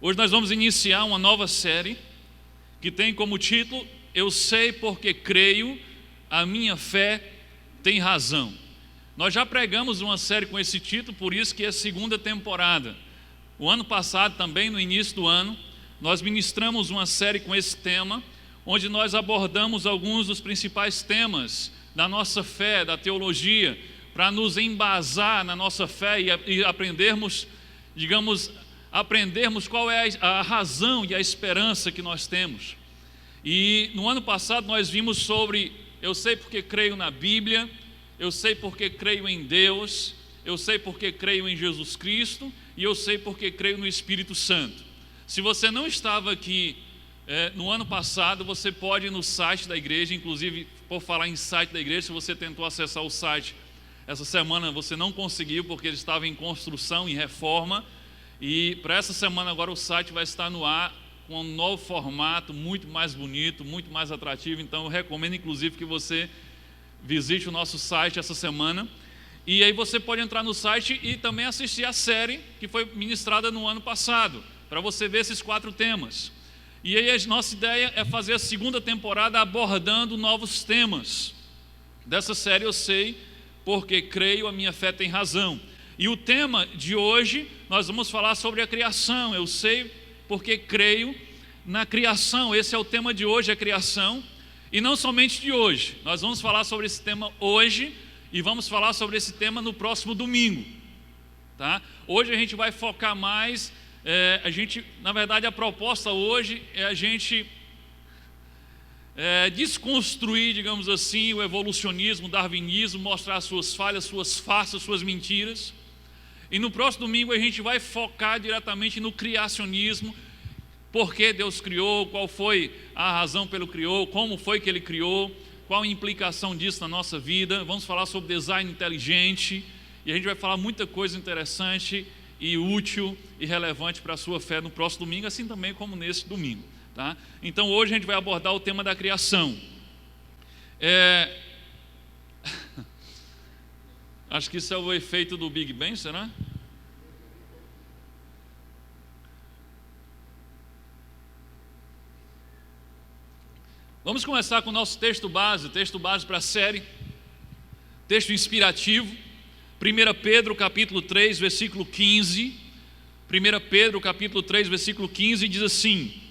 Hoje nós vamos iniciar uma nova série que tem como título Eu sei porque creio, a minha fé tem razão. Nós já pregamos uma série com esse título, por isso que é a segunda temporada. O ano passado também, no início do ano, nós ministramos uma série com esse tema, onde nós abordamos alguns dos principais temas da nossa fé, da teologia, para nos embasar na nossa fé e aprendermos, aprendermos qual é a razão e a esperança que nós temos. E no ano passado nós vimos sobre eu sei porque creio na Bíblia, eu sei porque creio em Deus, eu sei porque creio em Jesus Cristo e eu sei porque creio no Espírito Santo. Se você não estava aqui no ano passado, você pode ir no site da igreja, inclusive por falar em site da igreja, se você tentou acessar o site essa semana você não conseguiu porque ele estava em construção, em reforma. E para essa semana agora o site vai estar no ar com um novo formato, muito mais bonito, muito mais atrativo. Então eu recomendo inclusive que você visite o nosso site essa semana. E aí você pode entrar no site e também assistir a série que foi ministrada no ano passado, para você ver esses 4 temas. E aí a nossa ideia é fazer a segunda temporada abordando novos temas. Dessa série eu sei porque creio, a minha fé tem razão. E o tema de hoje, nós vamos falar sobre a criação. Eu sei porque creio na criação. Esse é o tema de hoje, a criação. E não somente de hoje. Nós vamos falar sobre esse tema hoje e vamos falar sobre esse tema no próximo domingo. Tá? Hoje a gente vai focar mais, na verdade a proposta hoje é a gente desconstruir, digamos assim, o evolucionismo, o darwinismo, mostrar suas falhas, suas farsas, suas mentiras. E no próximo domingo a gente vai focar diretamente no criacionismo, por que Deus criou, qual foi a razão pelo criou, como foi que Ele criou, qual a implicação disso na nossa vida. Vamos falar sobre design inteligente e a gente vai falar muita coisa interessante e útil e relevante para a sua fé no próximo domingo, assim também como nesse domingo. Tá? Então hoje a gente vai abordar o tema da criação. Acho que isso é o efeito do Big Bang, será? Vamos começar com o nosso texto base para a série, texto inspirativo, 1 Pedro capítulo 3, versículo 15. 1 Pedro capítulo 3, versículo 15 diz assim: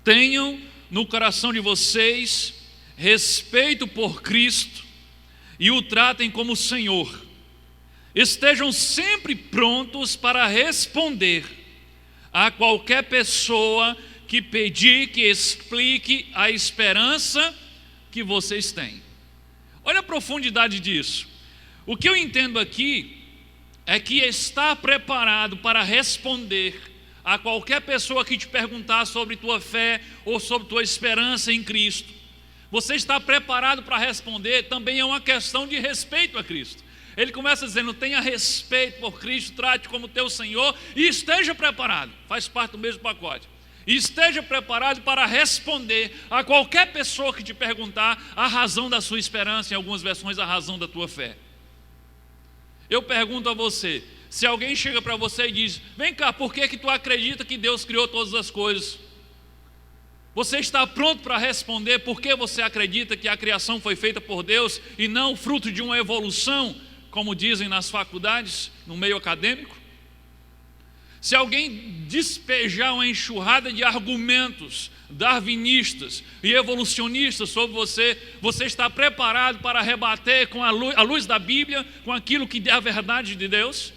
tenham no coração de vocês respeito por Cristo e o tratem como Senhor. Estejam sempre prontos para responder a qualquer pessoa que pedir que explique a esperança que vocês têm. Olha a profundidade disso. O que eu entendo aqui é que estar preparado para responder a qualquer pessoa que te perguntar sobre tua fé ou sobre tua esperança em Cristo, você está preparado para responder, também é uma questão de respeito a Cristo. Ele começa dizendo: tenha respeito por Cristo, trate como teu Senhor e esteja preparado, faz parte do mesmo pacote. E esteja preparado para responder a qualquer pessoa que te perguntar a razão da sua esperança, em algumas versões a razão da tua fé. Eu pergunto a você, se alguém chega para você e diz: vem cá, por que tu acredita que Deus criou todas as coisas? Você está pronto para responder por que você acredita que a criação foi feita por Deus e não fruto de uma evolução, como dizem nas faculdades, no meio acadêmico? Se alguém despejar uma enxurrada de argumentos darwinistas e evolucionistas sobre você, você está preparado para rebater com a luz da Bíblia, com aquilo que é a verdade de Deus?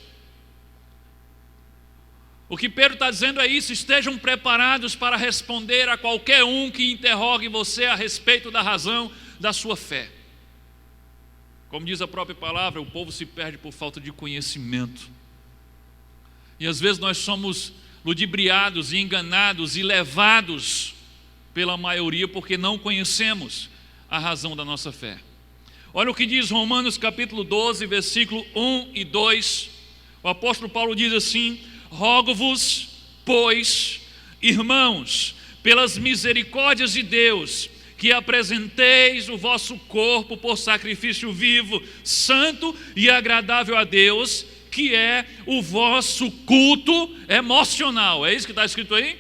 O que Pedro está dizendo é isso: estejam preparados para responder a qualquer um que interrogue você a respeito da razão da sua fé. Como diz a própria palavra, o povo se perde por falta de conhecimento. E às vezes nós somos ludibriados e enganados e levados pela maioria porque não conhecemos a razão da nossa fé. Olha o que diz Romanos capítulo 12, versículo 1 e 2. O apóstolo Paulo diz assim: rogo-vos, pois, irmãos, pelas misericórdias de Deus, que apresenteis o vosso corpo por sacrifício vivo, santo e agradável a Deus, que é o vosso culto emocional. É isso que está escrito aí?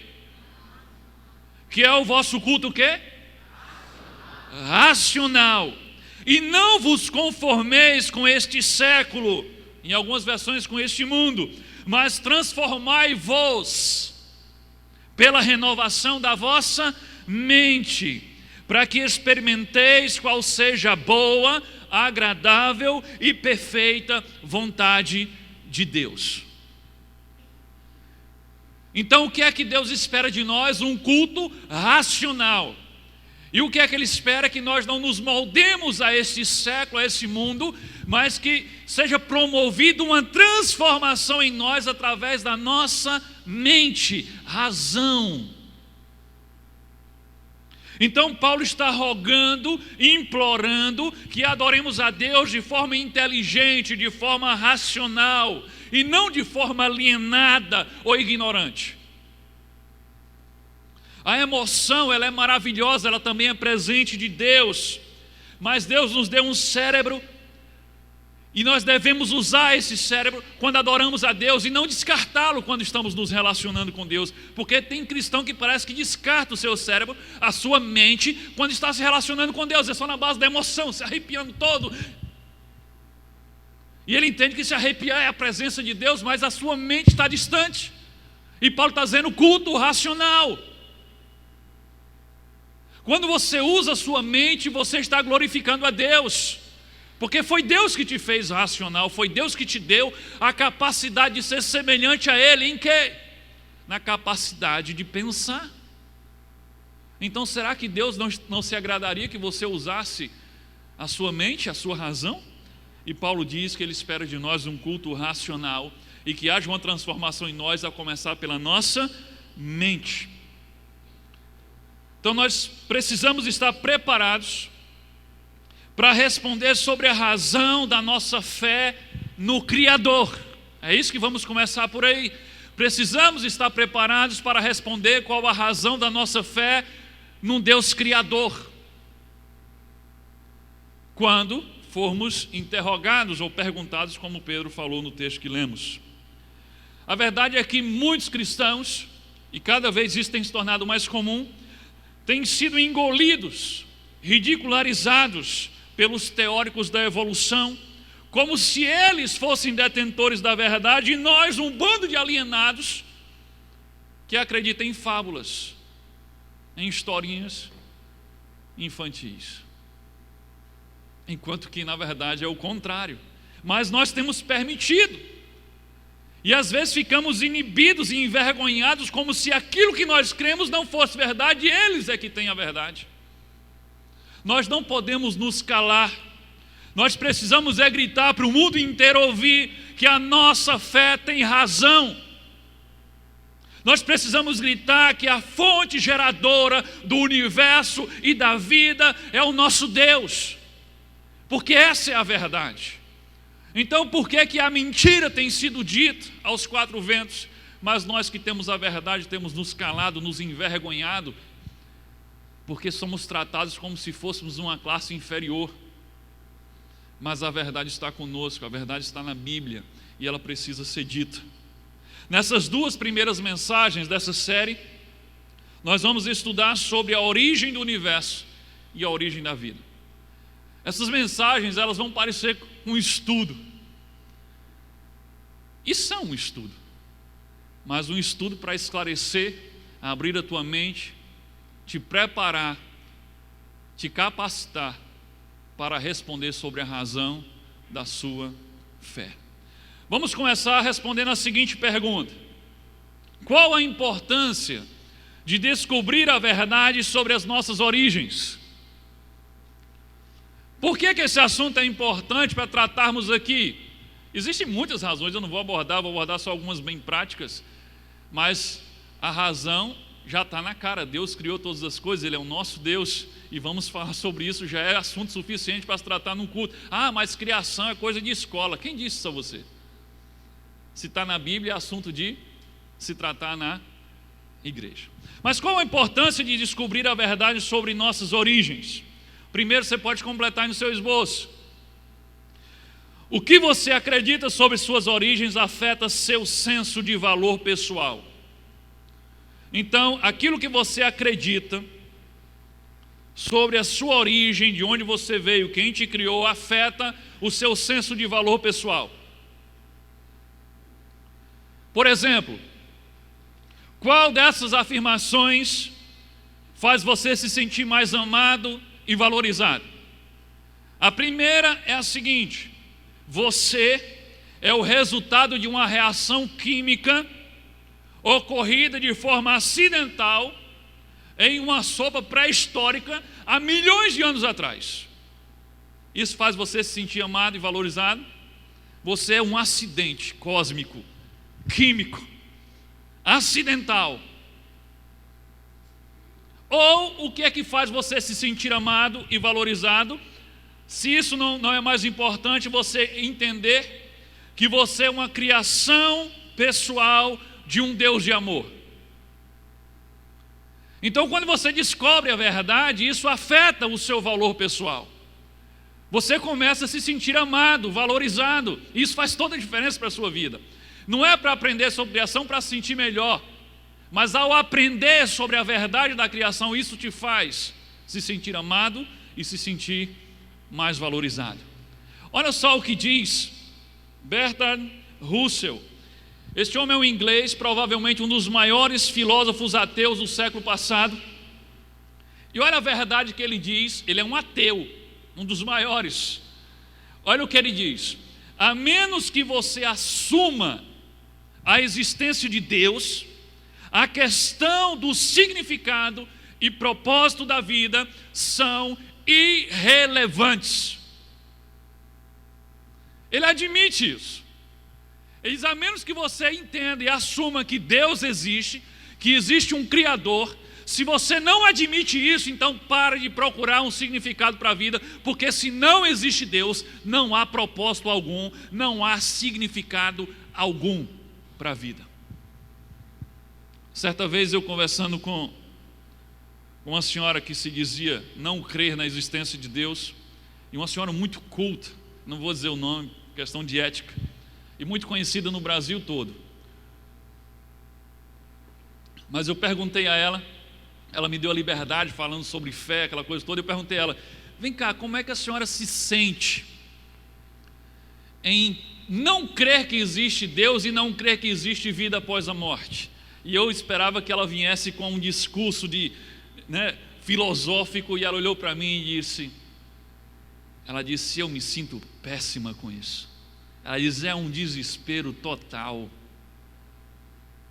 Que é o vosso culto o quê? Racional. E não vos conformeis com este século, em algumas versões com este mundo, mas transformai-vos pela renovação da vossa mente, para que experimenteis qual seja a boa, agradável e perfeita vontade de Deus. Então, o que é que Deus espera de nós? Um culto racional. E o que é que Ele espera? Que nós não nos moldemos a este século, a esse mundo, mas que seja promovida uma transformação em nós através da nossa mente, razão. Então Paulo está rogando, implorando que adoremos a Deus de forma inteligente, de forma racional, e não de forma alienada ou ignorante. A emoção, ela é maravilhosa, ela também é presente de Deus, mas Deus nos deu um cérebro, e nós devemos usar esse cérebro quando adoramos a Deus e não descartá-lo quando estamos nos relacionando com Deus, porque tem cristão que parece que descarta o seu cérebro, a sua mente, quando está se relacionando com Deus, é só na base da emoção, se arrepiando todo, e ele entende que se arrepiar é a presença de Deus, mas a sua mente está distante, e Paulo está dizendo culto racional. Quando você usa a sua mente, você está glorificando a Deus, porque foi Deus que te fez racional, foi Deus que te deu a capacidade de ser semelhante a Ele, em quê? Na capacidade de pensar. Então será que Deus não se agradaria que você usasse a sua mente, a sua razão? E Paulo diz que Ele espera de nós um culto racional, e que haja uma transformação em nós, a começar pela nossa mente. Então nós precisamos estar preparados para responder sobre a razão da nossa fé no Criador. É isso que vamos começar por aí. Precisamos estar preparados para responder qual a razão da nossa fé num Deus Criador, quando formos interrogados ou perguntados, como Pedro falou no texto que lemos. A verdade é que muitos cristãos, e cada vez isso tem se tornado mais comum, têm sido engolidos, ridicularizados pelos teóricos da evolução, como se eles fossem detentores da verdade, e nós, um bando de alienados, que acreditam em fábulas, em historinhas infantis. Enquanto que, na verdade, é o contrário. Mas nós temos permitido, e às vezes ficamos inibidos e envergonhados, como se aquilo que nós cremos não fosse verdade, e eles é que têm a verdade. Nós não podemos nos calar, nós precisamos gritar para o mundo inteiro ouvir que a nossa fé tem razão. Nós precisamos gritar que a fonte geradora do universo e da vida é o nosso Deus, porque essa é a verdade. Então por que a mentira tem sido dita aos quatro ventos, mas nós que temos a verdade temos nos calado, nos envergonhado, porque somos tratados como se fôssemos uma classe inferior? Mas a verdade está conosco, a verdade está na Bíblia, e ela precisa ser dita. Nessas duas primeiras mensagens dessa série, nós vamos estudar sobre a origem do universo e a origem da vida. Essas mensagens, elas vão parecer um estudo, e são um estudo, mas um estudo para esclarecer, abrir a tua mente, te preparar, te capacitar para responder sobre a razão da sua fé. Vamos começar respondendo a seguinte pergunta: qual a importância de descobrir a verdade sobre as nossas origens? Por que esse assunto é importante para tratarmos aqui? Existem muitas razões, eu não vou abordar só algumas bem práticas, mas a razão já está na cara. Deus criou todas as coisas, Ele é o nosso Deus, e vamos falar sobre isso, já é assunto suficiente para se tratar num culto. Ah, mas criação é coisa de escola. Quem disse isso a você? Se está na Bíblia, é assunto de se tratar na igreja. Mas qual a importância de descobrir a verdade sobre nossas origens? Primeiro, você pode completar no seu esboço. O que você acredita sobre suas origens afeta seu senso de valor pessoal. Então, aquilo que você acredita sobre a sua origem, de onde você veio, quem te criou, afeta o seu senso de valor pessoal. Por exemplo, qual dessas afirmações faz você se sentir mais amado e valorizado? A primeira é a seguinte: você é o resultado de uma reação química ocorrida de forma acidental em uma sopa pré-histórica há milhões de anos atrás. Isso faz você se sentir amado e valorizado? Você é um acidente cósmico, químico, acidental. Ou o que é que faz você se sentir amado e valorizado? Se isso não é mais importante, você entender que você é uma criação pessoal de um Deus de amor. Então, quando você descobre a verdade, isso afeta o seu valor pessoal. Você começa a se sentir amado, valorizado. Isso faz toda a diferença para a sua vida. Não é para aprender sobre criação para se sentir melhor, mas ao aprender sobre a verdade da criação, isso te faz se sentir amado e se sentir mais valorizado. Olha só o que diz Bertrand Russell. Este homem é um inglês, provavelmente um dos maiores filósofos ateus do século passado. E olha a verdade que ele diz. Ele é um ateu, um dos maiores. Olha o que ele diz: a menos que você assuma a existência de Deus, a questão do significado e propósito da vida são irrelevantes. Ele admite isso. Ele diz: a menos que você entenda e assuma que Deus existe, que existe um Criador, se você não admite isso, então pare de procurar um significado para a vida, porque se não existe Deus, não há propósito algum, não há significado algum para a vida. Certa vez eu conversando com uma senhora que se dizia não crer na existência de Deus, e uma senhora muito culta, não vou dizer o nome, questão de ética, e muito conhecida no Brasil todo. Mas eu perguntei a ela, ela me deu a liberdade falando sobre fé, aquela coisa toda. Eu perguntei a ela: vem cá, como é que a senhora se sente em não crer que existe Deus e não crer que existe vida após a morte? E eu esperava que ela viesse com um discurso filosófico, e ela olhou para mim e disse, eu me sinto péssima com isso. Ela diz: é um desespero total.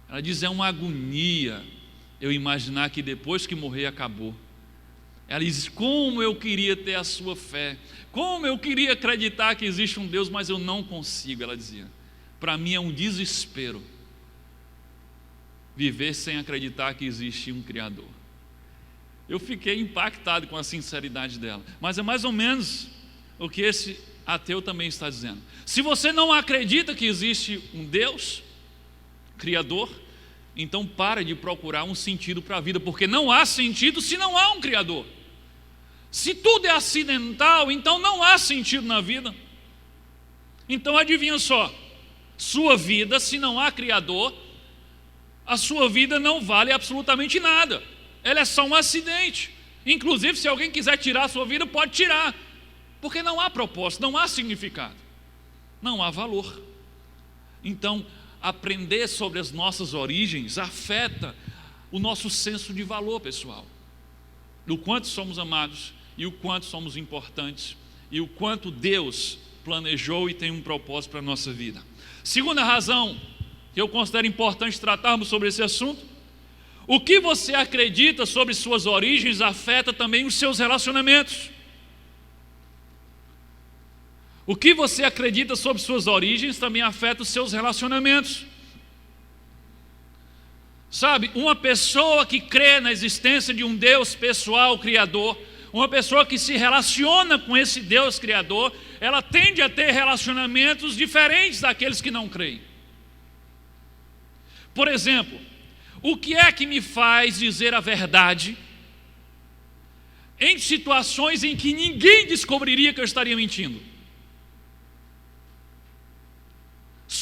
Ela diz: é uma agonia eu imaginar que depois que morrer acabou. Ela diz: como eu queria ter a sua fé, como eu queria acreditar que existe um Deus, mas eu não consigo. Ela dizia: para mim é um desespero viver sem acreditar que existe um Criador. Eu fiquei impactado com a sinceridade dela, mas é mais ou menos o que esse ateu também está dizendo. Se você não acredita que existe um Deus Criador, então para de procurar um sentido para a vida, porque não há sentido se não há um Criador. Se tudo é acidental, então não há sentido na vida. Então adivinha só, sua vida, se não há Criador, a sua vida não vale absolutamente nada. Ela é só um acidente. Inclusive, se alguém quiser tirar a sua vida, pode tirar, porque não há propósito, não há significado, não há valor. Então, aprender sobre as nossas origens afeta o nosso senso de valor pessoal, o quanto somos amados e o quanto somos importantes e o quanto Deus planejou e tem um propósito para a nossa vida. Segunda razão que eu considero importante tratarmos sobre esse assunto: o que você acredita sobre suas origens afeta também os seus relacionamentos. O que você acredita sobre suas origens também afeta os seus relacionamentos. Sabe, uma pessoa que crê na existência de um Deus pessoal, Criador, uma pessoa que se relaciona com esse Deus Criador, ela tende a ter relacionamentos diferentes daqueles que não creem. Por exemplo, o que é que me faz dizer a verdade em situações em que ninguém descobriria que eu estaria mentindo?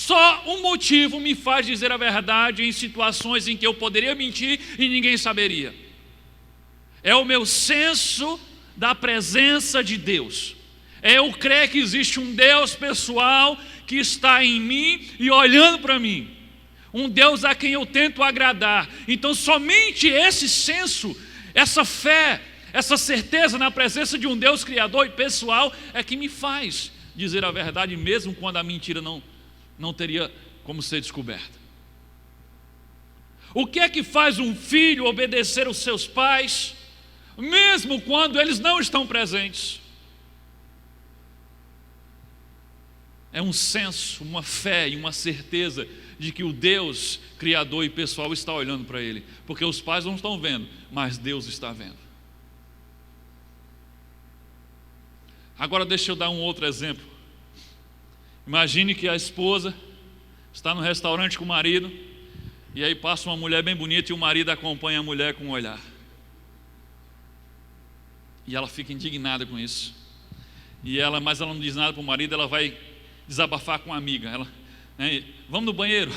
Só um motivo me faz dizer a verdade em situações em que eu poderia mentir e ninguém saberia. É o meu senso da presença de Deus. É eu crer que existe um Deus pessoal que está em mim e olhando para mim. Um Deus a quem eu tento agradar. Então somente esse senso, essa fé, essa certeza na presença de um Deus criador e pessoal é que me faz dizer a verdade, mesmo quando a mentira não teria como ser descoberta. O que é que faz um filho obedecer aos seus pais, mesmo quando eles não estão presentes? É um senso, uma fé e uma certeza de que o Deus criador e pessoal está olhando para ele, porque os pais não estão vendo, mas Deus está vendo. Agora deixa eu dar um outro exemplo. Imagine que a esposa está no restaurante com o marido, e aí passa uma mulher bem bonita e o marido acompanha a mulher com um olhar. E ela fica indignada com isso. Mas ela não diz nada para o marido, ela vai desabafar com uma amiga. Vamos no banheiro.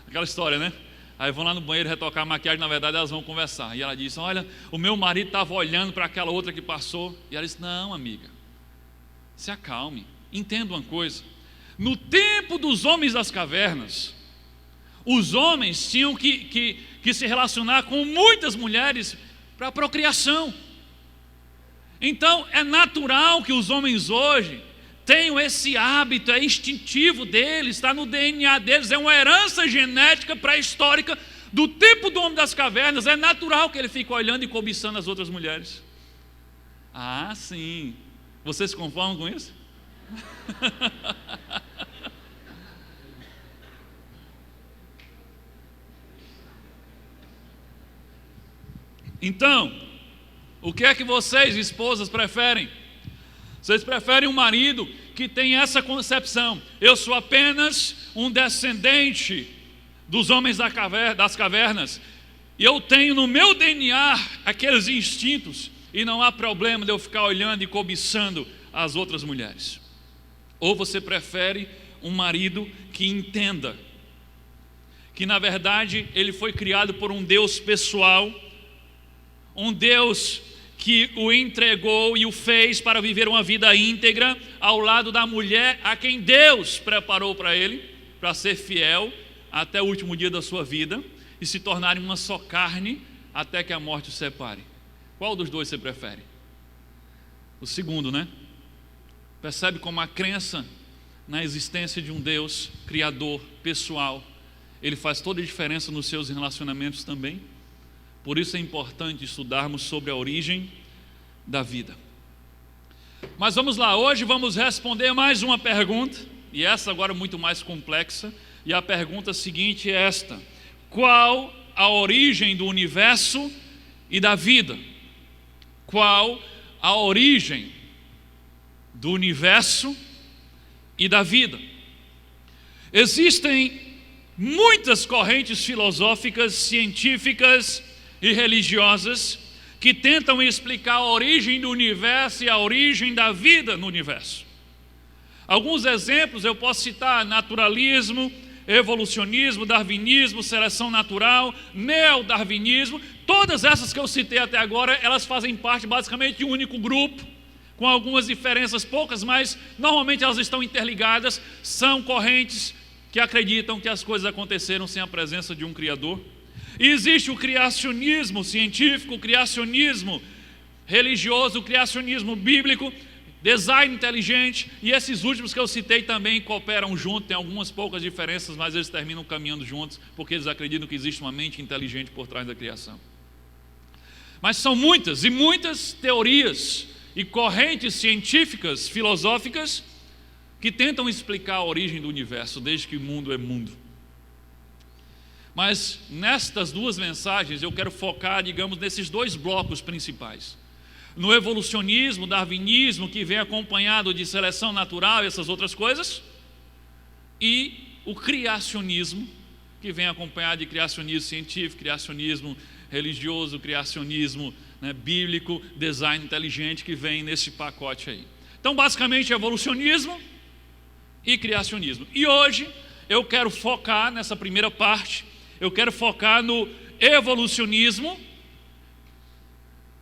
Aquela história, né? Aí vão lá no banheiro retocar a maquiagem, na verdade elas vão conversar. E ela disse: olha, o meu marido estava olhando para aquela outra que passou. E ela disse: não, amiga, se acalme, entenda uma coisa. No tempo dos homens das cavernas, os homens tinham que se relacionar com muitas mulheres para a procriação. Então é natural que os homens hoje tenham esse hábito, é instintivo deles, está no DNA deles, é uma herança genética pré-histórica do tempo do homem das cavernas. É natural que ele fique olhando e cobiçando as outras mulheres. Ah, sim. Vocês se conformam com isso? Então, o que é que vocês, esposas, preferem? Vocês preferem um marido que tem essa concepção: eu sou apenas um descendente dos homens das cavernas, e eu tenho no meu DNA aqueles instintos, e não há problema de eu ficar olhando e cobiçando as outras mulheres? Ou você prefere um marido que entenda que na verdade ele foi criado por um Deus pessoal, um Deus que o entregou e o fez para viver uma vida íntegra ao lado da mulher a quem Deus preparou para ele, para ser fiel até o último dia da sua vida e se tornarem uma só carne até que a morte os separe? Qual dos dois você prefere? O segundo, né? Percebe como a crença na existência de um Deus criador, pessoal, ele faz toda a diferença nos seus relacionamentos também? Por isso é importante estudarmos sobre a origem da vida. Mas vamos lá, hoje vamos responder mais uma pergunta, e essa agora muito mais complexa, e a pergunta seguinte é esta: qual a origem do universo e da vida? Qual a origem do universo e da vida? Existem muitas correntes filosóficas, científicas e religiosas que tentam explicar a origem do universo e a origem da vida no universo. Alguns exemplos eu posso citar: naturalismo, evolucionismo, darwinismo, seleção natural, neodarwinismo. Todas essas que eu citei até agora, elas fazem parte basicamente de um único grupo, com algumas diferenças poucas, mas normalmente elas estão interligadas. São correntes que acreditam que as coisas aconteceram sem a presença de um Criador. E existe o criacionismo científico, o criacionismo religioso, o criacionismo bíblico, design inteligente, e esses últimos que eu citei também cooperam junto. Tem algumas poucas diferenças, mas eles terminam caminhando juntos, porque eles acreditam que existe uma mente inteligente por trás da criação. Mas são muitas e muitas teorias e correntes científicas, filosóficas, que tentam explicar a origem do universo, desde que o mundo é mundo. Mas nestas duas mensagens eu quero focar, digamos, nesses dois blocos principais: no evolucionismo, darwinismo, que vem acompanhado de seleção natural e essas outras coisas, e o criacionismo, que vem acompanhado de criacionismo científico, criacionismo religioso, criacionismo bíblico, design inteligente, que vem nesse pacote aí. Então basicamente evolucionismo e criacionismo. E hoje eu quero focar nessa primeira parte, eu quero focar no evolucionismo,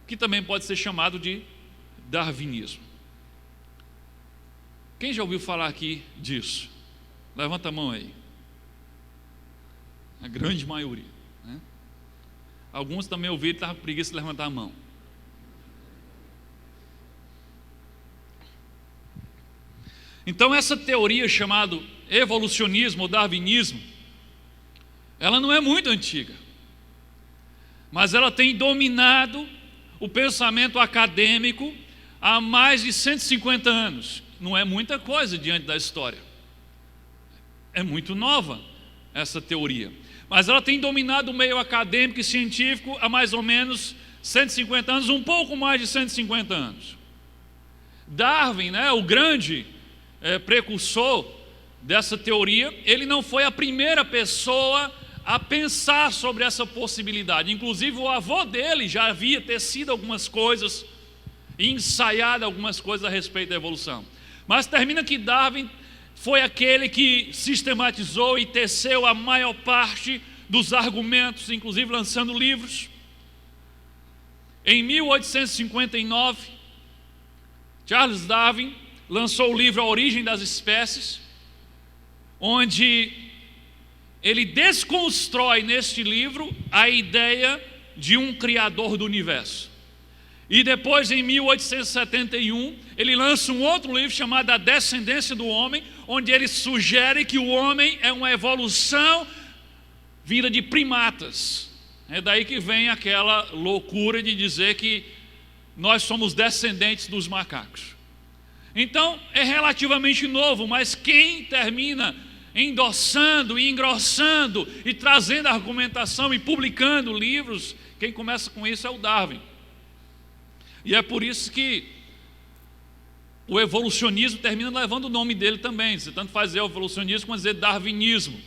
que também pode ser chamado de darwinismo. Quem já ouviu falar aqui disso? Levanta a mão aí. A grande maioria, né? Alguns também ouviram e estavam com preguiça de levantar a mão. Então essa teoria chamada evolucionismo ou darwinismo, ela não é muito antiga, mas ela tem dominado o pensamento acadêmico há mais de 150 anos. Não é muita coisa diante da história, é muito nova essa teoria, mas ela tem dominado o meio acadêmico e científico há mais ou menos 150 anos, um pouco mais de 150 anos. Darwin, né, o grande precursor dessa teoria, ele não foi a primeira pessoa a pensar sobre essa possibilidade. Inclusive o avô dele já havia tecido algumas coisas e ensaiado algumas coisas a respeito da evolução. Mas termina que Darwin foi aquele que sistematizou e teceu a maior parte dos argumentos, inclusive lançando livros. Em 1859, Charles Darwin lançou o livro A Origem das Espécies, onde ele desconstrói neste livro a ideia de um criador do universo. E depois, em 1871, ele lança um outro livro chamado A Descendência do Homem, onde ele sugere que o homem é uma evolução vinda de primatas. É daí que vem aquela loucura de dizer que nós somos descendentes dos macacos. Então, é relativamente novo, mas quem termina endossando e engrossando e trazendo argumentação e publicando livros, quem começa com isso é o Darwin. E é por isso que o evolucionismo termina levando o nome dele também. Você tanto faz evolucionismo como dizer darwinismo.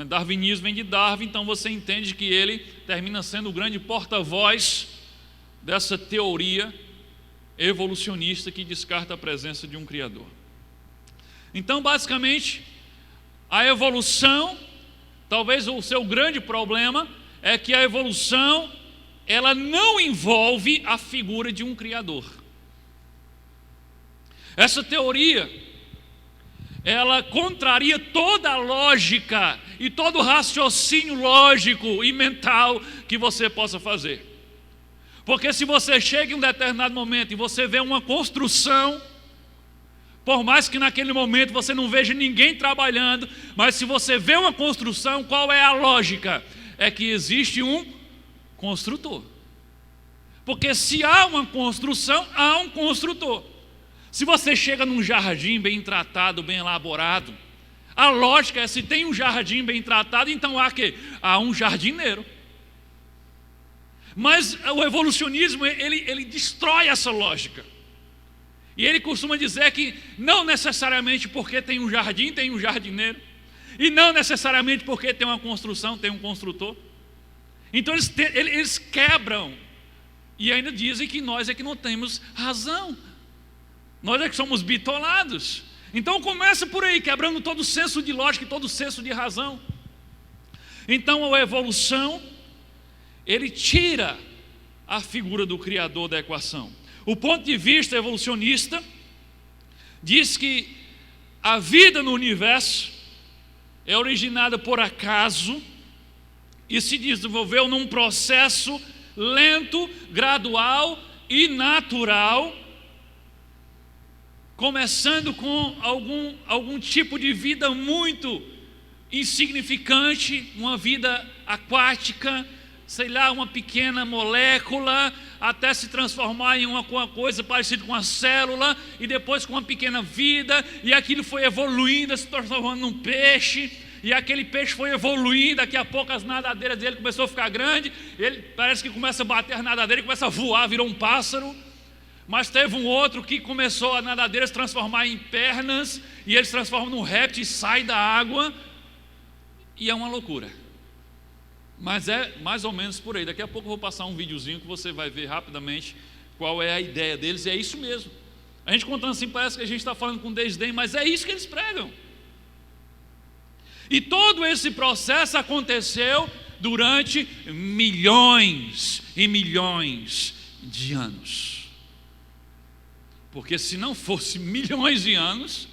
Darwinismo vem de Darwin, então você entende que ele termina sendo o grande porta-voz dessa teoria evolucionista que descarta a presença de um Criador. Então, basicamente, a evolução, talvez o seu grande problema é que a evolução, ela não envolve a figura de um Criador. Essa teoria, ela contraria toda a lógica e todo o raciocínio lógico e mental que você possa fazer. Porque se você chega em um determinado momento e você vê uma construção, por mais que naquele momento você não veja ninguém trabalhando, mas se você vê uma construção, qual é a lógica? É que existe um construtor. Porque se há uma construção, há um construtor. Se você chega num jardim bem tratado, bem elaborado, a lógica é: se tem um jardim bem tratado, então há quê? Há um jardineiro. Mas o evolucionismo, ele destrói essa lógica. E ele costuma dizer que não necessariamente porque tem um jardim, tem um jardineiro. E não necessariamente porque tem uma construção, tem um construtor. Então eles quebram. E ainda dizem que nós é que não temos razão. Nós é que somos bitolados. Então começa por aí, quebrando todo o senso de lógica e todo o senso de razão. Então a evolução, ele tira a figura do Criador da equação. O ponto de vista evolucionista diz que a vida no universo é originada por acaso e se desenvolveu num processo lento, gradual e natural, começando com algum tipo de vida muito insignificante, uma vida aquática, sei lá, uma pequena molécula, até se transformar em uma coisa parecida com uma célula, e depois com uma pequena vida, e aquilo foi evoluindo, se transformando num peixe, e aquele peixe foi evoluindo, daqui a pouco as nadadeiras dele começou a ficar grande, ele parece que começa a bater as nadadeiras, começa a voar, virou um pássaro. Mas teve um outro que começou a nadadeira se transformar em pernas, e ele se transforma num réptil e sai da água, e é uma loucura. Mas é mais ou menos por aí. Daqui a pouco eu vou passar um videozinho que você vai ver rapidamente qual é a ideia deles, e é isso mesmo. A gente contando assim parece que a gente está falando com desdém, mas é isso que eles pregam. E todo esse processo aconteceu durante milhões e milhões de anos. Porque se não fosse milhões de anos,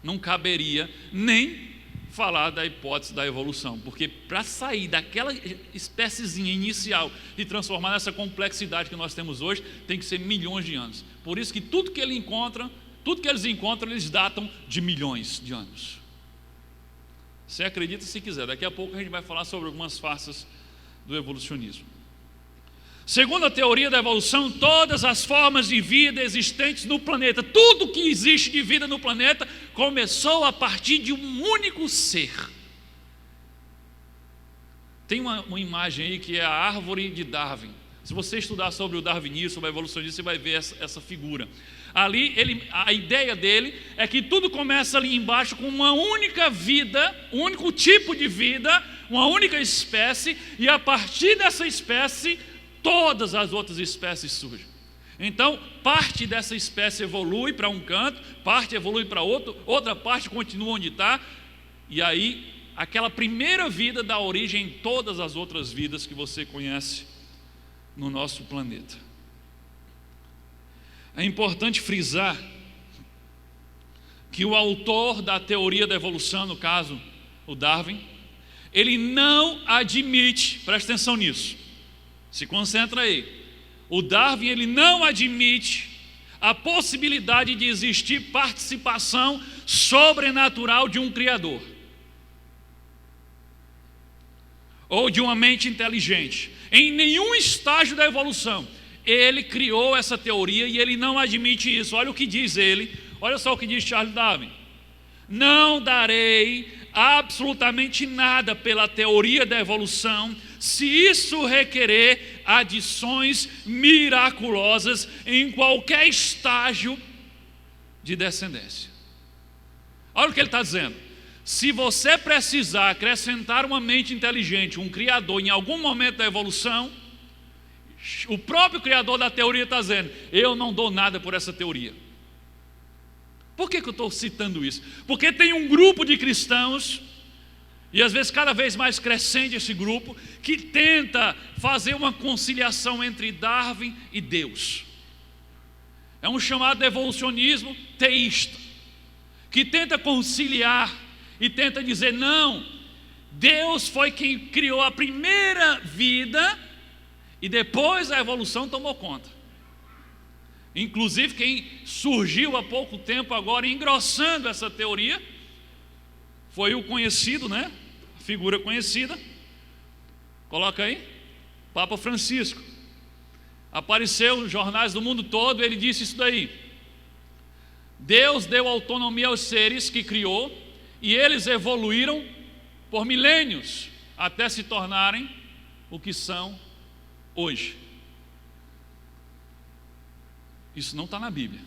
não caberia nem falar da hipótese da evolução. Porque para sair daquela espéciezinha inicial e transformar nessa complexidade que nós temos hoje, tem que ser milhões de anos. Por isso que tudo que eles encontram, eles datam de milhões de anos. Você acredita se quiser. Daqui a pouco a gente vai falar sobre algumas faces do evolucionismo. Segundo a teoria da evolução, todas as formas de vida existentes no planeta, tudo que existe de vida no planeta, começou a partir de um único ser. Tem uma imagem aí que é a árvore de Darwin. Se você estudar sobre o darwinismo, sobre a evolucionismo, você vai ver essa figura. Ali, a ideia dele é que tudo começa ali embaixo com uma única vida, um único tipo de vida, uma única espécie, e a partir dessa espécie, todas as outras espécies surgem. Então, parte dessa espécie evolui para um canto, parte evolui para outro, outra parte continua onde está, e aí aquela primeira vida dá origem em todas as outras vidas que você conhece no nosso planeta. É importante frisar que o autor da teoria da evolução, no caso o Darwin, ele não admite, presta atenção nisso, se concentra aí, o Darwin ele não admite a possibilidade de existir participação sobrenatural de um Criador ou de uma mente inteligente em nenhum estágio da evolução. Ele criou essa teoria e ele não admite isso. Olha o que diz ele, olha só o que diz Charles Darwin: não darei absolutamente nada pela teoria da evolução se isso requerer adições miraculosas em qualquer estágio de descendência. Olha o que ele está dizendo: se você precisar acrescentar uma mente inteligente, um criador em algum momento da evolução, o próprio criador da teoria está dizendo: eu não dou nada por essa teoria. Por que eu estou citando isso? Porque tem um grupo de cristãos, e às vezes cada vez mais crescente esse grupo, que tenta fazer uma conciliação entre Darwin e Deus. É um chamado evolucionismo teísta, que tenta conciliar e tenta dizer: não, Deus foi quem criou a primeira vida e depois a evolução tomou conta. Inclusive quem surgiu há pouco tempo agora engrossando essa teoria foi o conhecido, né? Figura conhecida, coloca aí, Papa Francisco. Apareceu nos jornais do mundo todo, ele disse isso daí: Deus deu autonomia aos seres que criou e eles evoluíram por milênios até se tornarem o que são hoje. Isso não está na Bíblia.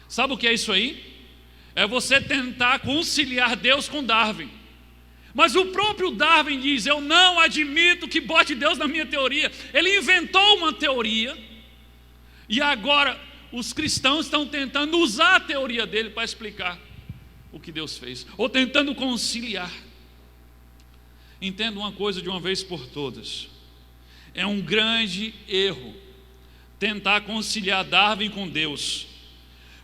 Sabe o que é isso aí? É você tentar conciliar Deus com Darwin. Mas o próprio Darwin diz: eu não admito que bote Deus na minha teoria. Ele inventou uma teoria e agora os cristãos estão tentando usar a teoria dele para explicar o que Deus fez, ou tentando conciliar. Entenda uma coisa de uma vez por todas: é um grande erro tentar conciliar Darwin com Deus,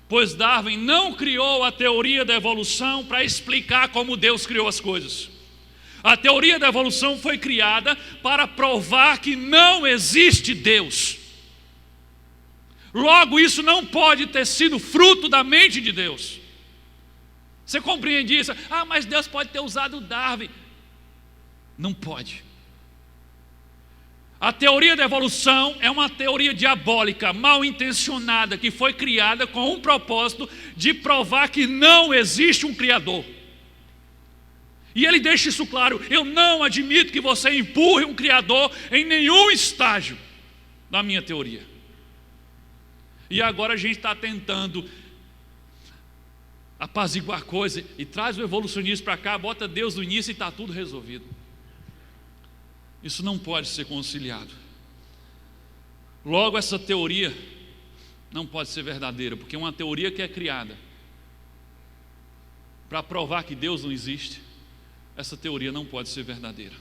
pois Darwin não criou a teoria da evolução para explicar como Deus criou as coisas. A teoria da evolução foi criada para provar que não existe Deus. Logo, isso não pode ter sido fruto da mente de Deus. Você compreende isso? Ah, mas Deus pode ter usado Darwin. Não pode. A teoria da evolução é uma teoria diabólica, mal intencionada, que foi criada com um propósito de provar que não existe um Criador. E ele deixa isso claro: eu não admito que você empurre um Criador em nenhum estágio da minha teoria. E agora a gente está tentando apaziguar a coisa e traz o evolucionismo para cá, bota Deus no início e está tudo resolvido. Isso não pode ser conciliado. Logo, essa teoria não pode ser verdadeira, porque uma teoria que é criada para provar que Deus não existe, essa teoria não pode ser verdadeira.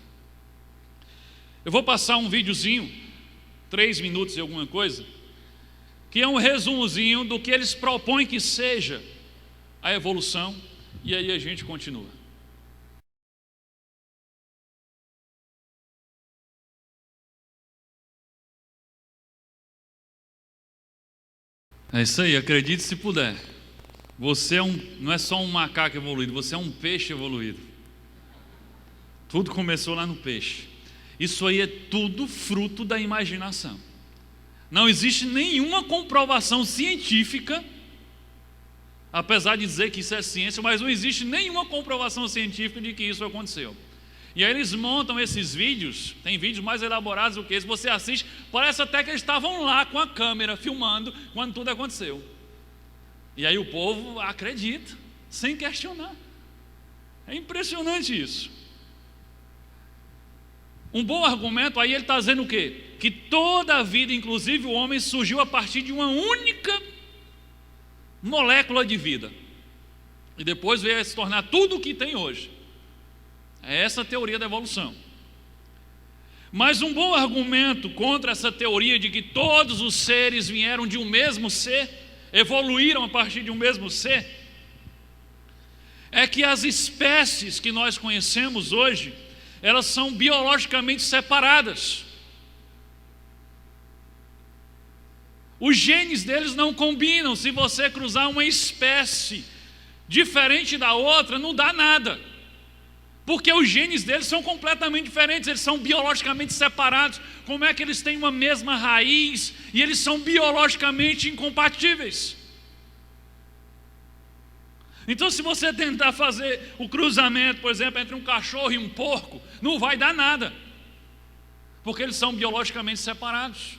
Eu vou passar um videozinho, 3 minutos e alguma coisa, que é um resumozinho do que eles propõem que seja a evolução, e aí a gente continua. É isso aí, acredite se puder. Você não é só um macaco evoluído, você é um peixe evoluído. Tudo começou lá no peixe. Isso aí é tudo fruto da imaginação. Não existe nenhuma comprovação científica, apesar de dizer que isso é ciência, mas não existe nenhuma comprovação científica de que isso aconteceu. E aí eles montam esses vídeos, tem vídeos mais elaborados do que esse, você assiste, parece até que eles estavam lá com a câmera, filmando, quando tudo aconteceu. E aí o povo acredita, sem questionar. É impressionante isso. Um bom argumento, aí ele está dizendo o quê? Que toda a vida, inclusive o homem, surgiu a partir de uma única molécula de vida. E depois veio a se tornar tudo o que tem hoje. É essa a teoria da evolução. Mas um bom argumento contra essa teoria de que todos os seres vieram de um mesmo ser, evoluíram a partir de um mesmo ser, é que as espécies que nós conhecemos hoje, elas são biologicamente separadas. Os genes deles não combinam. Se você cruzar uma espécie diferente da outra, não dá nada. Porque os genes deles são completamente diferentes, eles são biologicamente separados. Como é que eles têm uma mesma raiz e eles são biologicamente incompatíveis? Então, se você tentar fazer o cruzamento, por exemplo, entre um cachorro e um porco, não vai dar nada, porque eles são biologicamente separados.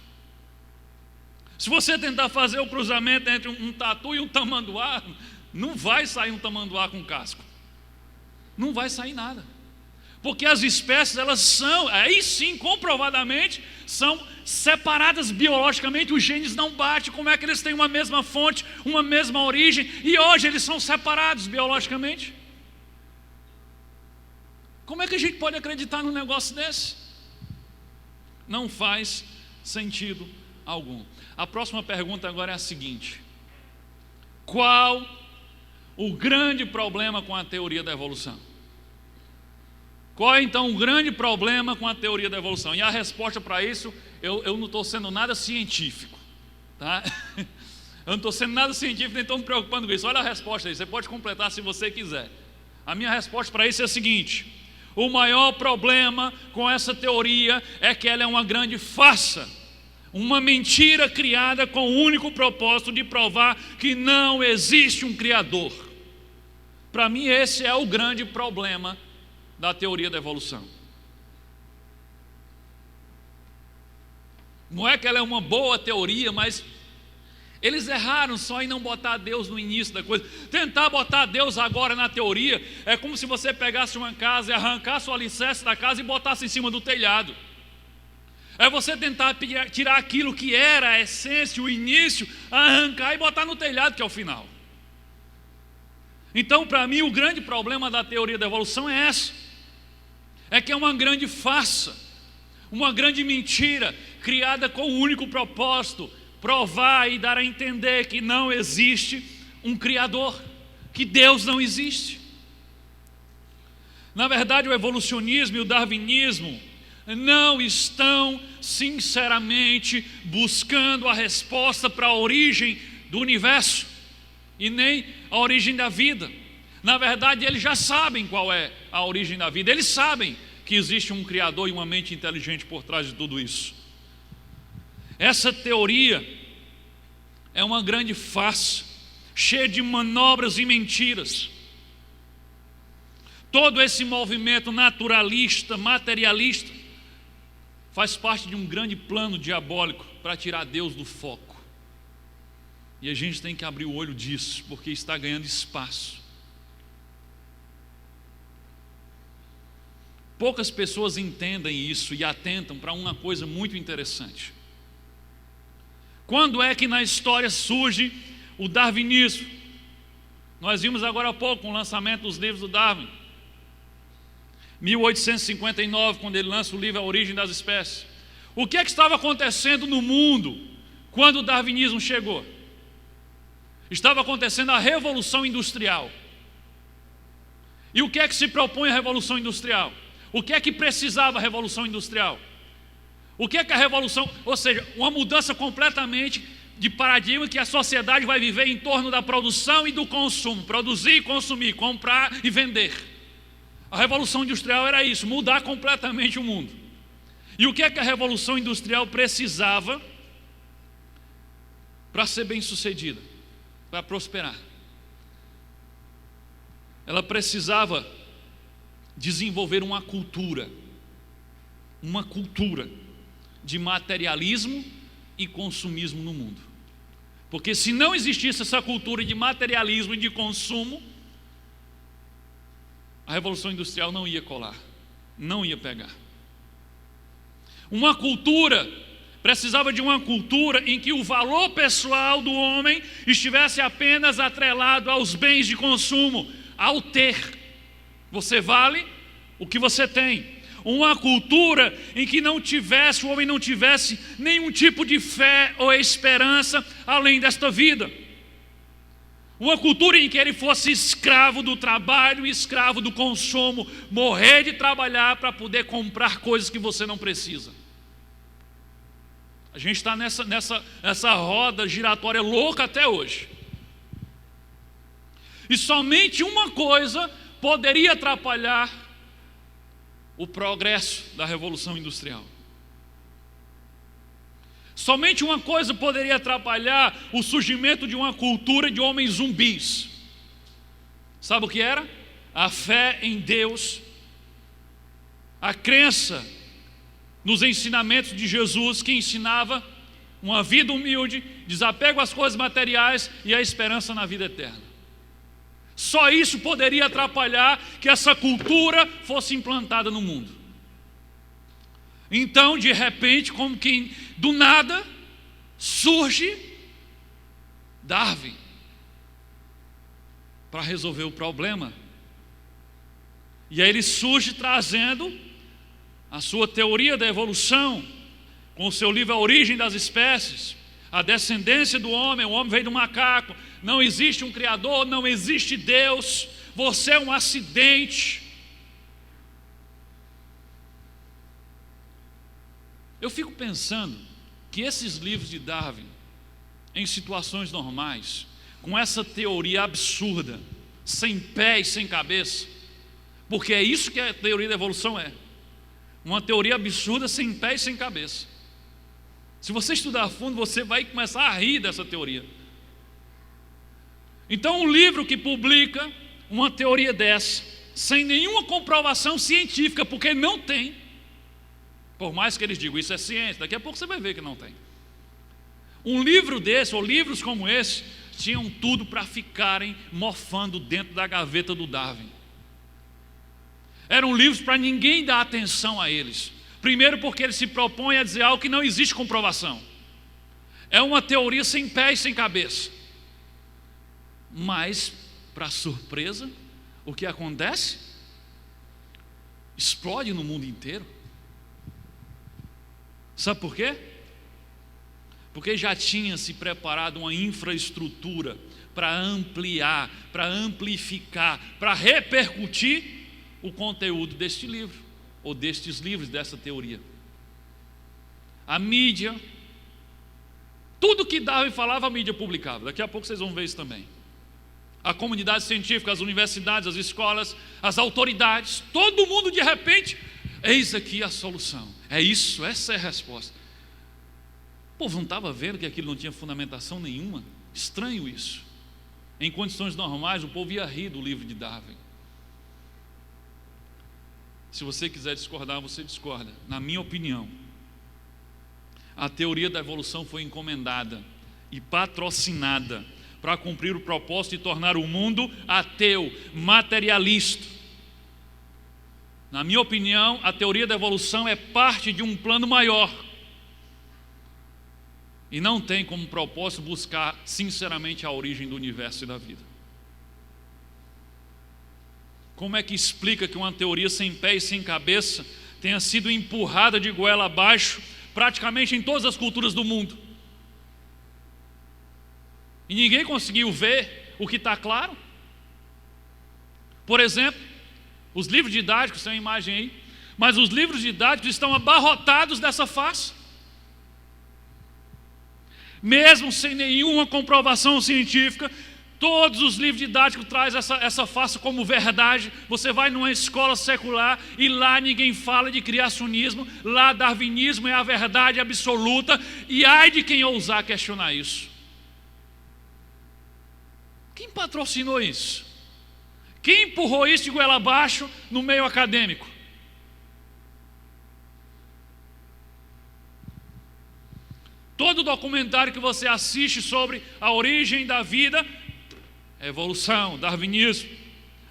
Se você tentar fazer o cruzamento entre um tatu e um tamanduá, não vai sair um tamanduá com casco. Não vai sair nada. Porque as espécies, elas são, aí sim, comprovadamente, são separadas biologicamente, os genes não batem. Como é que eles têm uma mesma fonte, uma mesma origem, e hoje eles são separados biologicamente? Como é que a gente pode acreditar num negócio desse? Não faz sentido algum. A próxima pergunta agora é a seguinte: qual o grande problema com a teoria da evolução? Qual é então o grande problema com a teoria da evolução? E a resposta para isso, eu não estou sendo nada científico, tá? Eu não estou sendo nada científico, nem estou me preocupando com isso. Olha a resposta aí, você pode completar se você quiser. A minha resposta para isso é a seguinte: o maior problema com essa teoria é que ela é uma grande farsa, uma mentira criada com o único propósito de provar que não existe um Criador. Para mim esse é o grande problema da teoria da evolução. Não é que ela é uma boa teoria, mas eles erraram só em não botar Deus no início da coisa. Tentar botar Deus agora na teoria é como se você pegasse uma casa e arrancasse o alicerce da casa e botasse em cima do telhado. É você tentar tirar aquilo que era a essência, o início, arrancar e botar no telhado, que é o final. Então, para mim, o grande problema da teoria da evolução é essa. É que é uma grande farsa, uma grande mentira, criada com o único propósito: provar e dar a entender que não existe um Criador, que Deus não existe. Na verdade, o evolucionismo e o darwinismo não estão sinceramente buscando a resposta para a origem do universo e nem a origem da vida. Na verdade, eles já sabem qual é a origem da vida. Eles sabem que existe um Criador e uma mente inteligente por trás de tudo isso. Essa teoria é uma grande farsa, cheia de manobras e mentiras. Todo esse movimento naturalista, materialista, faz parte de um grande plano diabólico para tirar Deus do foco. E a gente tem que abrir o olho disso, porque está ganhando espaço. Poucas pessoas entendem isso e atentam para uma coisa muito interessante. Quando é que na história surge o darwinismo? Nós vimos agora há pouco o lançamento dos livros do Darwin. 1859, quando ele lança o livro A Origem das Espécies. O que é que estava acontecendo no mundo quando o darwinismo chegou? Estava acontecendo a Revolução Industrial. E o que é que se propõe a Revolução Industrial? O que é que precisava a Revolução Industrial? O que é que a Revolução... Ou seja, uma mudança completamente de paradigma que a sociedade vai viver em torno da produção e do consumo. Produzir e consumir, comprar e vender. A Revolução Industrial era isso, mudar completamente o mundo. E o que é que a Revolução Industrial precisava para ser bem sucedida, para prosperar? Ela precisava desenvolver uma cultura de materialismo e consumismo no mundo. Porque se não existisse essa cultura de materialismo e de consumo, a Revolução Industrial não ia colar, não ia pegar. Precisava de uma cultura em que o valor pessoal do homem estivesse apenas atrelado aos bens de consumo, ao ter. Você vale o que você tem. Uma cultura em que o homem não tivesse nenhum tipo de fé ou esperança além desta vida. Uma cultura em que ele fosse escravo do trabalho, escravo do consumo, morrer de trabalhar para poder comprar coisas que você não precisa. A gente está nessa roda giratória louca até hoje. E somente uma coisa poderia atrapalhar o progresso da Revolução Industrial. Somente uma coisa poderia atrapalhar o surgimento de uma cultura de homens zumbis. Sabe o que era? A fé em Deus, a crença nos ensinamentos de Jesus, que ensinava uma vida humilde, desapego às coisas materiais e a esperança na vida eterna. Só isso poderia atrapalhar que essa cultura fosse implantada no mundo. Então, de repente, como que do nada, surge Darwin para resolver o problema. E aí ele surge trazendo a sua teoria da evolução, com o seu livro A Origem das Espécies, a descendência do homem, o homem veio do macaco, não existe um Criador, não existe Deus, você é um acidente. Eu fico pensando que esses livros de Darwin, em situações normais, com essa teoria absurda, sem pé e sem cabeça, porque é isso que a teoria da evolução é, uma teoria absurda, sem pé e sem cabeça. Se você estudar a fundo, você vai começar a rir dessa teoria. Então, um livro que publica uma teoria dessa, sem nenhuma comprovação científica, porque não tem, por mais que eles digam, isso é ciência, daqui a pouco você vai ver que não tem. Um livro desse, ou livros como esse, tinham tudo para ficarem mofando dentro da gaveta do Darwin. Eram livros para ninguém dar atenção a eles. Primeiro porque ele se propõe a dizer algo que não existe comprovação. É uma teoria sem pé e sem cabeça. Mas, para surpresa, o que acontece? Explode no mundo inteiro. Sabe por quê? Porque já tinha se preparado uma infraestrutura para ampliar, para amplificar, para repercutir o conteúdo deste livro, ou destes livros, dessa teoria. A mídia, tudo que Darwin falava, a mídia publicava. Daqui a pouco vocês vão ver isso também. A comunidade científica, as universidades, as escolas, as autoridades, todo mundo de repente, eis aqui a solução. É isso, essa é a resposta. O povo não estava vendo que aquilo não tinha fundamentação nenhuma? Estranho isso. Em condições normais, o povo ia rir do livro de Darwin. Se você quiser discordar, você discorda. Na minha opinião, a teoria da evolução foi encomendada e patrocinada para cumprir o propósito de tornar o mundo ateu, materialista. Na minha opinião, a teoria da evolução é parte de um plano maior e não tem como propósito buscar sinceramente a origem do universo e da vida. como é que explica que uma teoria sem pé e sem cabeça tenha sido empurrada de goela abaixo praticamente em todas as culturas do mundo? E ninguém conseguiu ver o que está claro? Por exemplo, os livros didáticos, tem uma imagem aí, mas os livros didáticos estão abarrotados dessa farsa. Mesmo sem nenhuma comprovação científica, todos os livros didáticos trazem essa farsa como verdade. Você vai numa escola secular e lá ninguém fala de criacionismo, lá darwinismo é a verdade absoluta, e ai de quem ousar questionar isso. Quem patrocinou isso? Quem empurrou isso de goela abaixo no meio acadêmico? Todo documentário que você assiste sobre a origem da vida, evolução, darwinismo,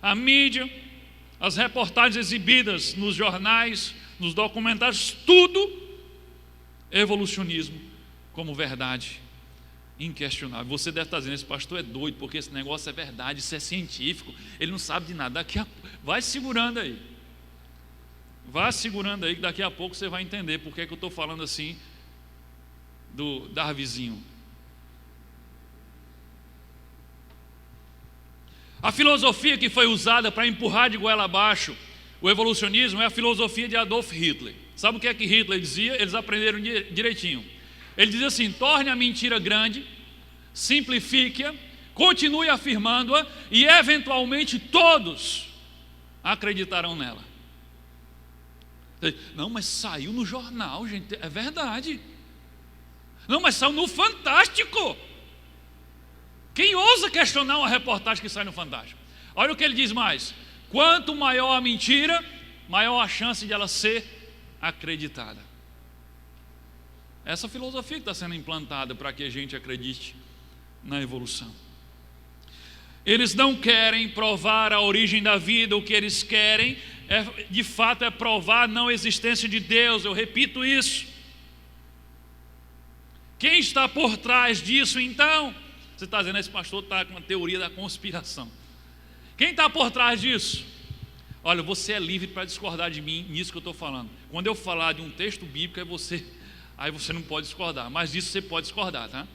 a mídia, as reportagens exibidas nos jornais, nos documentários, tudo evolucionismo como verdade inquestionável. Você deve estar dizendo, esse pastor é doido, porque esse negócio é verdade, isso é científico, ele não sabe de nada. Vai segurando aí. Vá segurando aí, que daqui a pouco você vai entender por que eu estou falando assim do Darwizinho. A filosofia que foi usada para empurrar de goela abaixo o evolucionismo é a filosofia de Adolf Hitler. Sabe o que é que Hitler dizia? Eles aprenderam direitinho. Ele dizia assim: torne a mentira grande, simplifique-a, continue afirmando-a e eventualmente todos acreditarão nela. Não, mas saiu no jornal, gente, é verdade. Não, mas saiu no Fantástico. Quem ousa questionar uma reportagem que sai no Fantástico? Olha o que ele diz mais: quanto maior a mentira, maior a chance de ela ser acreditada. Essa filosofia que está sendo implantada para que a gente acredite na evolução. Eles não querem provar a origem da vida, o que eles querem de fato é provar a não existência de Deus. Eu repito isso. Quem está por trás disso então? Você está dizendo, esse pastor está com uma teoria da conspiração. Quem está por trás disso? Olha, você é livre para discordar de mim nisso que eu estou falando. Quando eu falar de um texto bíblico, aí você não pode discordar, mas disso você pode discordar, tá?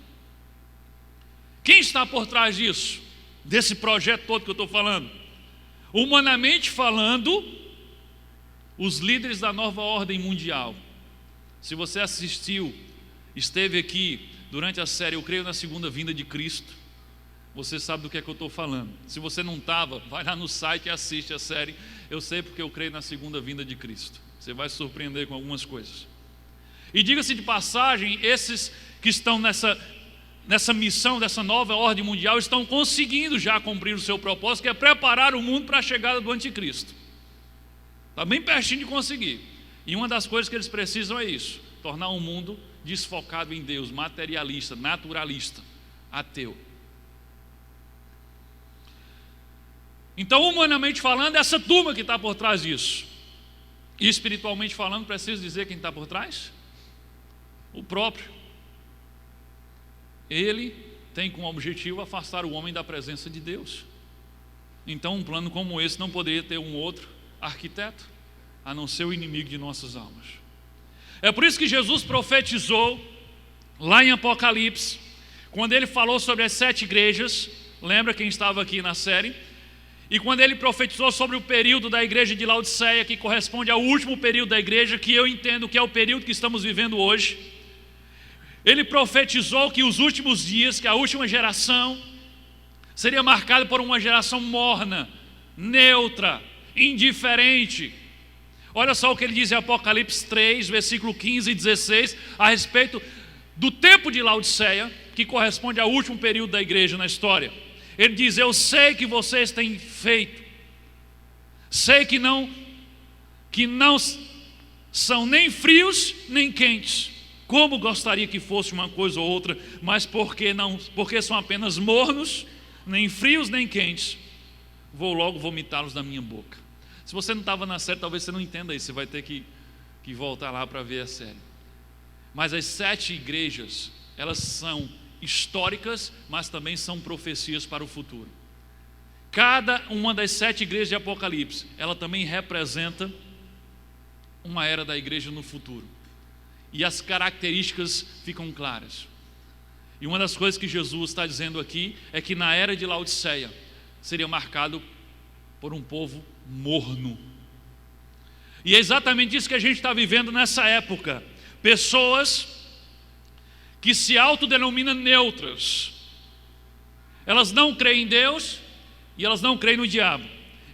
Quem está por trás disso? Desse projeto todo que eu estou falando? Humanamente falando, os líderes da nova ordem mundial. Se você assistiu, esteve aqui durante a série Eu Creio na Segunda Vinda de Cristo, você sabe do que é que eu estou falando. Se você não estava, vai lá no site e assiste a série Eu Sei Porque Eu Creio na Segunda Vinda de Cristo. Você vai se surpreender com algumas coisas. E diga-se de passagem, esses que estão nessa missão, dessa nova ordem mundial, estão conseguindo já cumprir o seu propósito, que é preparar o mundo para a chegada do anticristo. Está bem pertinho de conseguir. E uma das coisas que eles precisam é isso: tornar um mundo desfocado em Deus, materialista, naturalista, ateu. Então, humanamente falando, essa turma que está por trás disso. E espiritualmente falando, preciso dizer quem está por trás? O próprio. Ele tem como objetivo afastar o homem da presença de Deus. Então um plano como esse não poderia ter um outro arquiteto, a não ser o inimigo de nossas almas. É por isso que Jesus profetizou lá em Apocalipse, quando ele falou sobre as 7 igrejas. Lembra quem estava aqui na série? E quando ele profetizou sobre o período da igreja de Laodiceia, que corresponde ao último período da igreja, que eu entendo que é o período que estamos vivendo hoje, ele profetizou que os últimos dias, que a última geração seria marcada por uma geração morna, neutra, indiferente. Olha só o que ele diz em Apocalipse 3, versículo 15 e 16, a respeito do tempo de Laodiceia, que corresponde ao último período da igreja na história. Ele diz: eu sei que vocês têm feito, sei que não são nem frios nem quentes, como gostaria que fosse uma coisa ou outra, mas porque são apenas mornos, nem frios nem quentes, vou logo vomitá-los da minha boca. Se você não estava na série, talvez você não entenda isso, você vai ter que voltar lá para ver a série. Mas as 7 igrejas, elas são históricas, mas também são profecias para o futuro. cada uma das 7 igrejas de Apocalipse, ela também representa uma era da igreja no futuro. E as características ficam claras. E uma das coisas que Jesus está dizendo aqui é que na era de Laodiceia seria marcado por um povo morno. E é exatamente isso que a gente está vivendo nessa época. Pessoas que se autodenominam neutras. Elas não creem em Deus e elas não creem no diabo.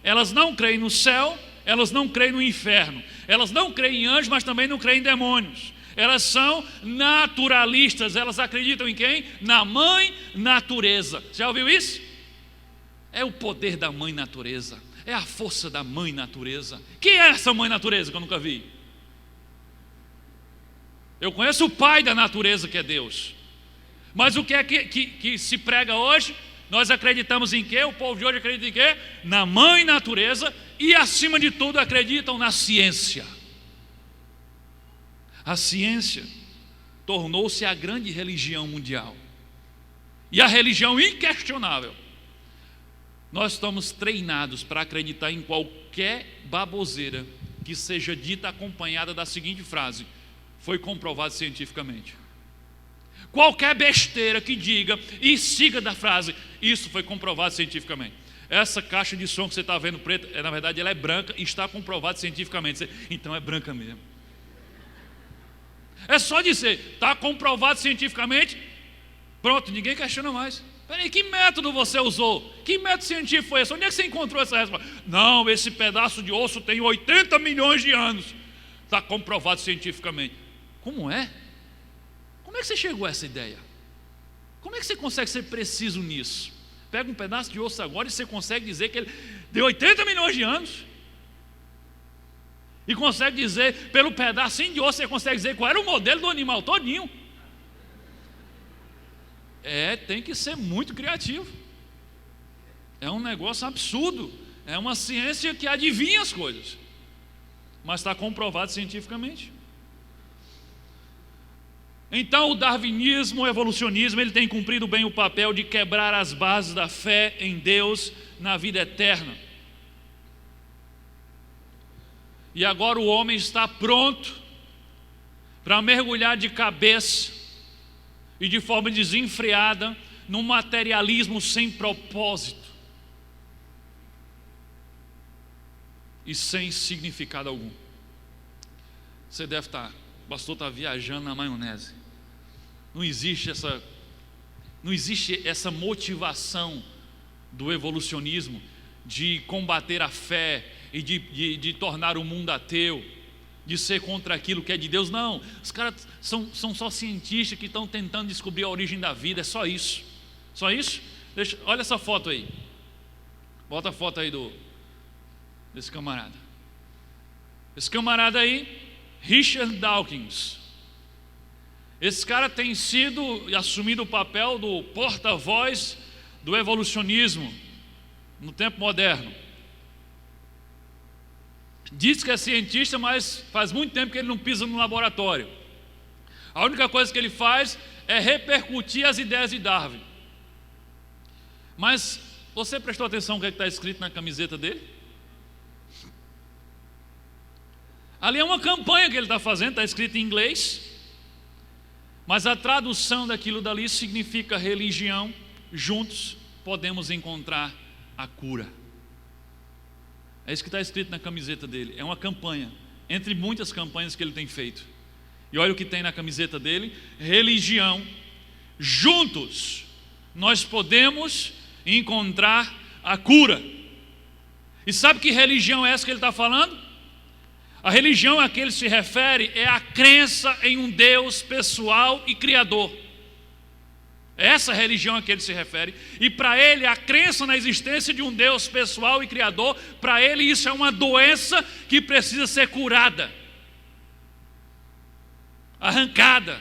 Elas não creem no céu, elas não creem no inferno. Elas não creem em anjos, mas também não creem em demônios. Elas são naturalistas. Elas acreditam em quem? Na mãe natureza. Já ouviu isso? É o poder da mãe natureza. É a força da mãe natureza. Quem é essa mãe natureza que eu nunca vi? Eu conheço o pai da natureza, que é Deus. Mas o que é que se prega hoje? Nós acreditamos em quê? O povo de hoje acredita em quê? Na mãe natureza. E acima de tudo acreditam na ciência. A ciência tornou-se a grande religião mundial. E a religião inquestionável. Nós estamos treinados para acreditar em qualquer baboseira que seja dita acompanhada da seguinte frase: foi comprovado cientificamente. Qualquer besteira que diga e siga da frase: isso foi comprovado cientificamente. Essa caixa de som que você está vendo preta, na verdade ela é branca e está comprovado cientificamente. Então é branca mesmo. É só dizer, está comprovado cientificamente, pronto, ninguém questiona mais. Peraí, que método você usou? Que método científico foi esse? Onde é que você encontrou essa resposta? Não, esse pedaço de osso tem 80 milhões de anos. Está comprovado cientificamente. Como é? Como é que você chegou a essa ideia? Como é que você consegue ser preciso nisso? Pega um pedaço de osso agora e você consegue dizer que ele deu 80 milhões de anos. E consegue dizer, pelo pedacinho de osso, você consegue dizer qual era o modelo do animal todinho. Tem que ser muito criativo. É um negócio absurdo. É uma ciência que adivinha as coisas. Mas está comprovado cientificamente. Então o darwinismo, o evolucionismo, ele tem cumprido bem o papel de quebrar as bases da fé em Deus na vida eterna. E agora o homem está pronto para mergulhar de cabeça e de forma desenfreada num materialismo sem propósito e sem significado algum. Você deve estar, o pastor está viajando na maionese. Não existe essa motivação do evolucionismo de combater a fé e de tornar o mundo ateu, de ser contra aquilo que é de Deus. Não, os caras são só cientistas que estão tentando descobrir a origem da vida. É só isso. Só isso? Olha essa foto aí. Bota a foto aí desse camarada. Esse camarada aí, Richard Dawkins. Esse cara tem sido e assumido o papel do porta-voz do evolucionismo no tempo moderno. Diz que é cientista, mas faz muito tempo que ele não pisa no laboratório. A única coisa que ele faz é repercutir as ideias de Darwin. Mas você prestou atenção no que está escrito na camiseta dele? Ali é uma campanha que ele está fazendo, está escrito em inglês, mas a tradução daquilo dali significa religião. Juntos podemos encontrar a cura. É isso que está escrito na camiseta dele. É uma campanha, entre muitas campanhas que ele tem feito. E olha o que tem na camiseta dele: religião. Juntos nós podemos encontrar a cura. E sabe que religião é essa que ele está falando? A religião a que ele se refere é a crença em um Deus pessoal e criador. É essa religião a que ele se refere. E para ele, a crença na existência de um Deus pessoal e criador, para ele isso é uma doença que precisa ser curada, arrancada,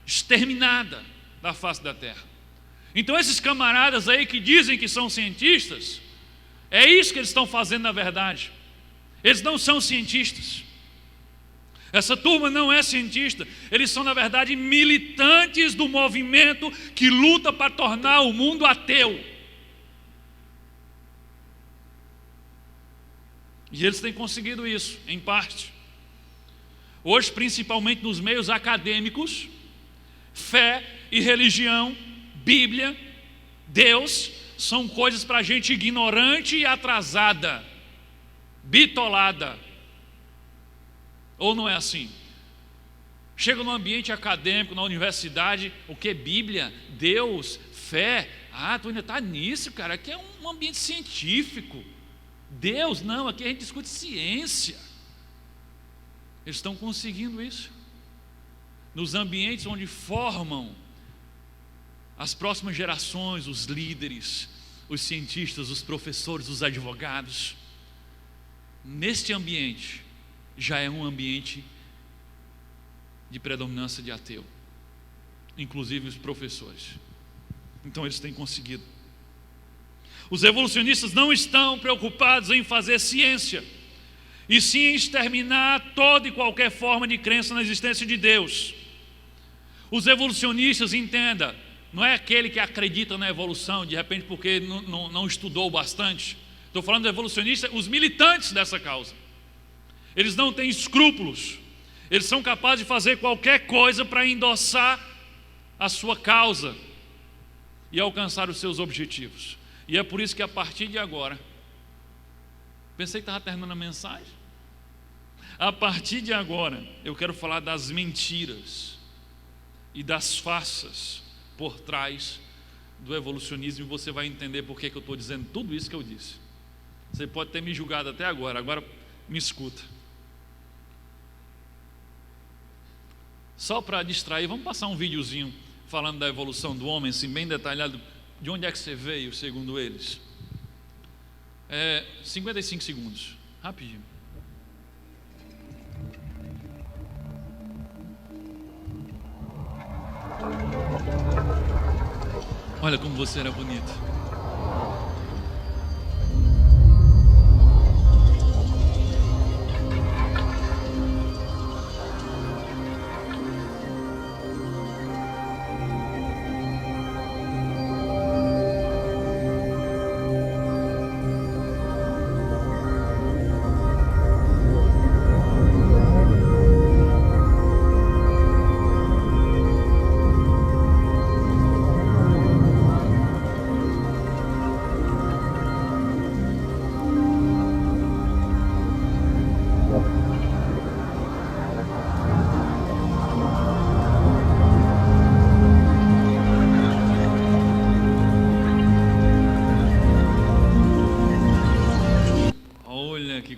exterminada da face da terra. Então esses camaradas aí que dizem que são cientistas, é isso que eles estão fazendo na verdade. Eles não são cientistas. Essa turma não é cientista. Eles são, na verdade, militantes do movimento que luta para tornar o mundo ateu. E eles têm conseguido isso, em parte. Hoje, principalmente nos meios acadêmicos, fé e religião, Bíblia, Deus, são coisas para gente ignorante e atrasada, bitolada. Ou não é assim? Chega no ambiente acadêmico, na universidade, o que? Bíblia, Deus, fé. Ah, tu ainda está nisso, cara. Aqui é um ambiente científico. Deus, não, aqui a gente discute ciência. Eles estão conseguindo isso. Nos ambientes onde formam as próximas gerações, os líderes, os cientistas, os professores, os advogados. Neste ambiente, já é um ambiente de predominância de ateu, inclusive os professores. Então eles têm conseguido. Os evolucionistas não estão preocupados em fazer ciência, e sim em exterminar toda e qualquer forma de crença na existência de Deus. Os evolucionistas, entenda, não é aquele que acredita na evolução, de repente porque não estudou bastante. Estou falando de evolucionistas, os militantes dessa causa. Eles não têm escrúpulos. Eles são capazes de fazer qualquer coisa para endossar a sua causa e alcançar os seus objetivos. E é por isso que a partir de agora, pensei que estava terminando a mensagem. A partir de agora, eu quero falar das mentiras e das farsas por trás do evolucionismo, e você vai entender por que eu estou dizendo tudo isso que eu disse. Você pode ter me julgado até agora me escuta. Só para distrair, vamos passar um videozinho falando da evolução do homem, assim, bem detalhado, de onde é que você veio, segundo eles. 55 segundos, rapidinho. Olha como você era bonito.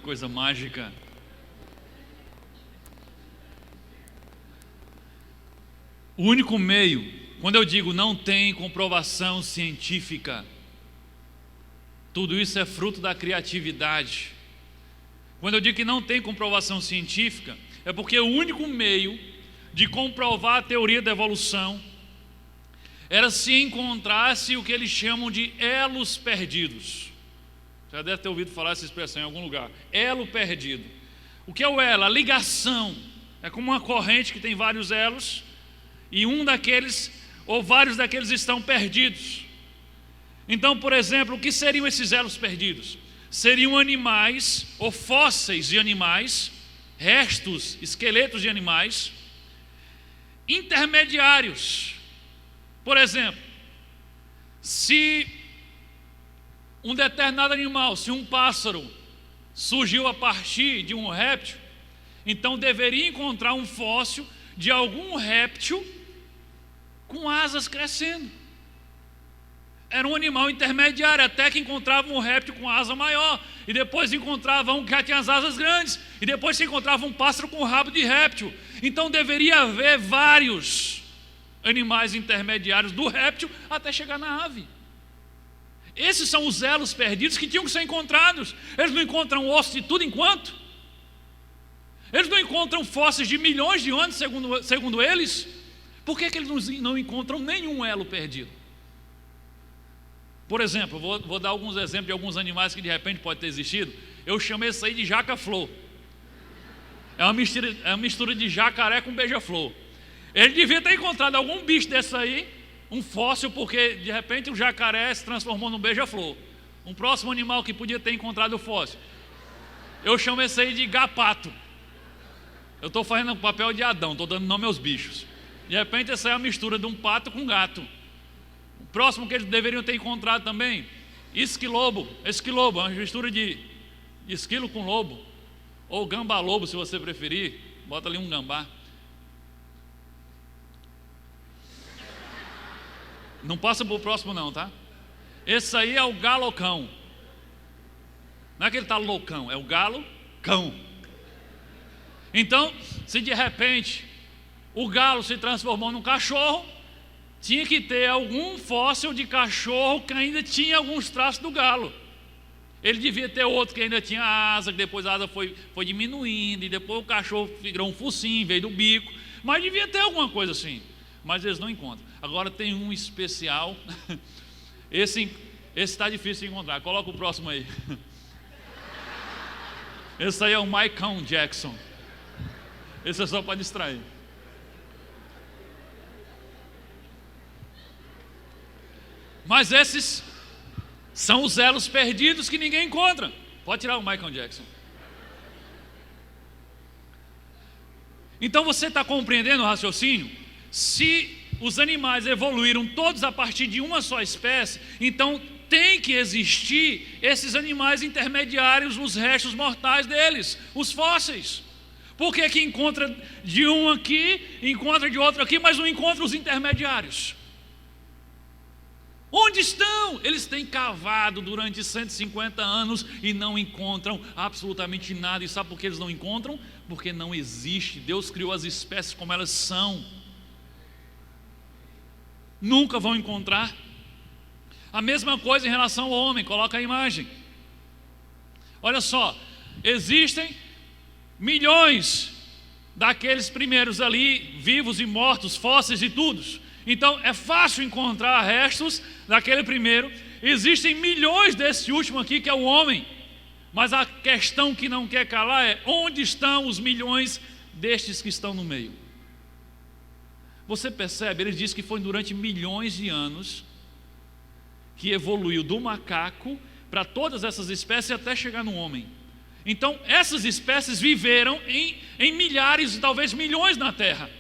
Coisa mágica. O único meio, quando eu digo não tem comprovação científica, tudo isso é fruto da criatividade. Quando eu digo que não tem comprovação científica, é porque o único meio de comprovar a teoria da evolução era se encontrasse o que eles chamam de elos perdidos. Já deve ter ouvido falar essa expressão em algum lugar. Elo perdido. O que é o elo? A ligação. É como uma corrente que tem vários elos, e um daqueles, ou vários daqueles, estão perdidos. Então, por exemplo, o que seriam esses elos perdidos? Seriam animais, ou fósseis de animais, restos, esqueletos de animais, intermediários. Por exemplo, se um determinado animal, se um pássaro surgiu a partir de um réptil, então deveria encontrar um fóssil de algum réptil com asas crescendo. Era um animal intermediário, até que encontrava um réptil com asa maior, e depois encontrava um que já tinha as asas grandes, e depois se encontrava um pássaro com rabo de réptil. Então deveria haver vários animais intermediários do réptil até chegar na ave. Esses são os elos perdidos que tinham que ser encontrados. Eles não encontram osso de tudo enquanto. Eles não encontram fósseis de milhões de anos, segundo eles. Por que eles não encontram nenhum elo perdido? Por exemplo, vou dar alguns exemplos de alguns animais que de repente pode ter existido. Eu chamei isso aí de jaca-flor. É uma mistura de jacaré com beija-flor. Ele devia ter encontrado algum bicho desse aí, um fóssil, porque de repente o jacaré se transformou num beija-flor. Um próximo animal que podia ter encontrado o fóssil. Eu chamo esse aí de gapato. Eu estou fazendo o papel de Adão, estou dando nome aos bichos. De repente essa é a mistura de um pato com um gato. O próximo que eles deveriam ter encontrado também, esquilobo, uma mistura de esquilo com lobo, ou gambalobo se você preferir, bota ali um gambá. Não passa para o próximo não, tá? Esse aí é o galocão. Não é que ele está loucão, é o galo-cão. Então, se de repente o galo se transformou num cachorro, tinha que ter algum fóssil de cachorro que ainda tinha alguns traços do galo. Ele devia ter outro que ainda tinha asa, que depois a asa foi diminuindo, e depois o cachorro virou um focinho, veio do bico. Mas devia ter alguma coisa assim. Mas eles não encontram. Agora tem um especial. Esse está difícil de encontrar. Coloca o próximo aí. Esse aí é o Michael Jackson. Esse é só para distrair. Mas esses são os elos perdidos que ninguém encontra. Pode tirar o Michael Jackson. Então você está compreendendo o raciocínio? Se os animais evoluíram todos a partir de uma só espécie, então tem que existir esses animais intermediários, os restos mortais deles, os fósseis. Por que que encontra de um aqui, encontra de outro aqui, mas não encontra os intermediários? Onde estão? Eles têm cavado durante 150 anos e não encontram absolutamente nada. E sabe por que eles não encontram? Porque não existe. Deus criou as espécies como elas são. Nunca vão encontrar. A mesma coisa em relação ao homem. Coloca a imagem. Olha só, existem milhões daqueles primeiros ali, vivos e mortos, fósseis e tudo. Então é fácil encontrar restos daquele primeiro. Existem milhões desse último aqui, que é o homem. Mas a questão que não quer calar é: onde estão os milhões destes que estão no meio? Você percebe? Ele diz que foi durante milhões de anos que evoluiu do macaco para todas essas espécies até chegar no homem. Então essas espécies viveram em milhares e talvez milhões na Terra.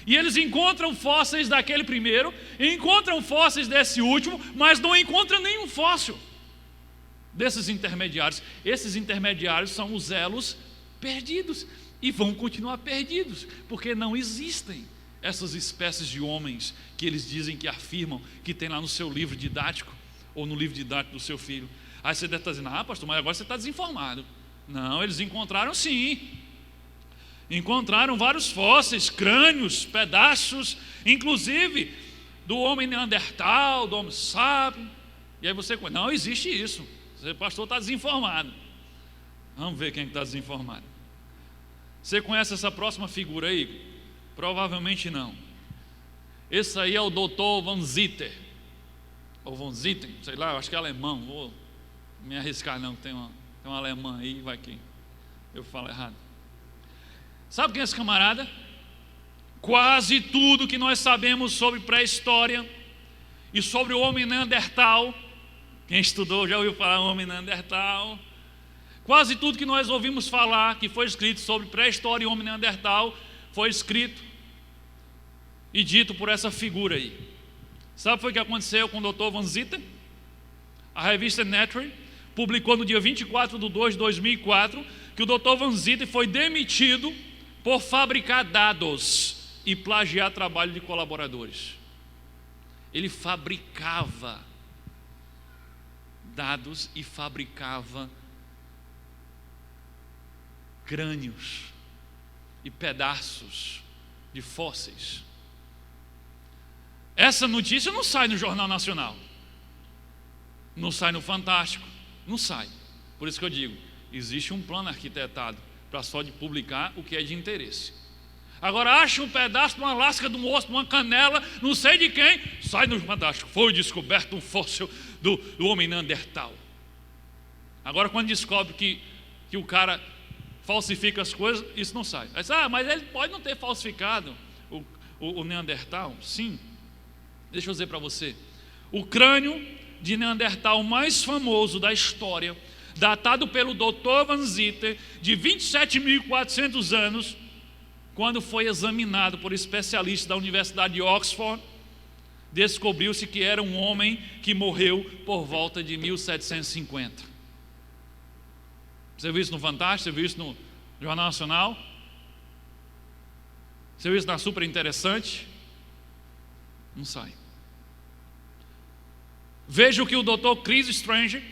E eles encontram fósseis daquele primeiro, encontram fósseis desse último, mas não encontram nenhum fóssil desses intermediários. Esses intermediários são os elos perdidos e vão continuar perdidos, porque não existem essas espécies de homens que eles dizem, que afirmam que tem lá no seu livro didático, ou no livro didático do seu filho. Aí você deve estar dizendo: ah, pastor, mas agora você está desinformado. Não, eles encontraram sim. Encontraram vários fósseis, crânios, pedaços, inclusive do homem neandertal, do homo sapiens. E aí você conta: não existe isso. Você, pastor, está desinformado. Vamos ver quem está desinformado. Você conhece essa próxima figura aí? Provavelmente não. Esse aí é o Dr. Van Zitter, ou Von Zitten, sei lá, eu acho que é alemão. Vou me arriscar não, tem um alemão aí, vai que eu falo errado. Sabe quem é esse camarada? Quase tudo que nós sabemos sobre pré-história e sobre o homem neandertal, quem estudou já ouviu falar homem neandertal. Quase tudo que nós ouvimos falar, que foi escrito sobre pré-história e homem neandertal, foi escrito e dito por essa figura aí. Sabe o que aconteceu com o Dr. Van Zitten? A revista Nature publicou no dia 24 de 2 de 2004 que o Dr. Van Zitten foi demitido por fabricar dados e plagiar trabalho de colaboradores. Ele fabricava dados e fabricava crânios e pedaços de fósseis. Essa notícia não sai no Jornal Nacional, não sai no Fantástico, não sai. Por isso que eu digo, existe um plano arquitetado para só de publicar o que é de interesse. Agora acha um pedaço de uma lasca de um osso, de uma canela, não sei de quem, sai no Fantástico: foi descoberto um fóssil do homem neandertal. Agora quando descobre que o cara falsifica as coisas, isso não sai. Aí, mas ele pode não ter falsificado o neandertal. Sim. Deixa eu dizer para você, o crânio de neandertal mais famoso da história datado pelo Dr. Van Zitter, de 27.400 anos, quando foi examinado por especialistas da Universidade de Oxford, descobriu-se que era um homem que morreu por volta de 1750. Você viu isso no Fantástico? Você viu isso no Jornal Nacional? Você viu isso na Super Interessante? Não sai. Veja o que o Dr. Chris Strange,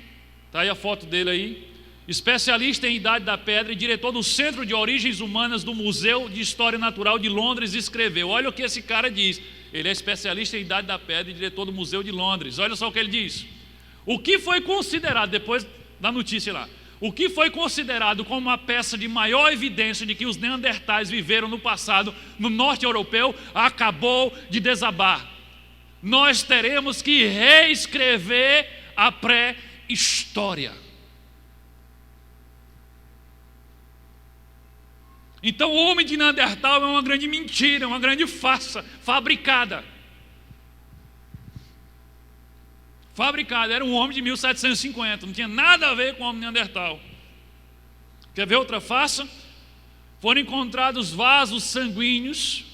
está aí a foto dele aí, especialista em Idade da Pedra e diretor do Centro de Origens Humanas do Museu de História Natural de Londres, escreveu. Olha o que esse cara diz. Ele é especialista em Idade da Pedra e diretor do Museu de Londres. Olha só o que ele diz. O que foi considerado, depois da notícia lá, o que foi considerado como uma peça de maior evidência de que os neandertais viveram no passado no norte europeu, acabou de desabar. Nós teremos que reescrever a pré-história. Então o homem de Neandertal é uma grande mentira, uma grande farsa, fabricada. Fabricada, era um homem de 1750, não tinha nada a ver com o homem neandertal. Quer ver outra farsa? Foram encontrados vasos sanguíneos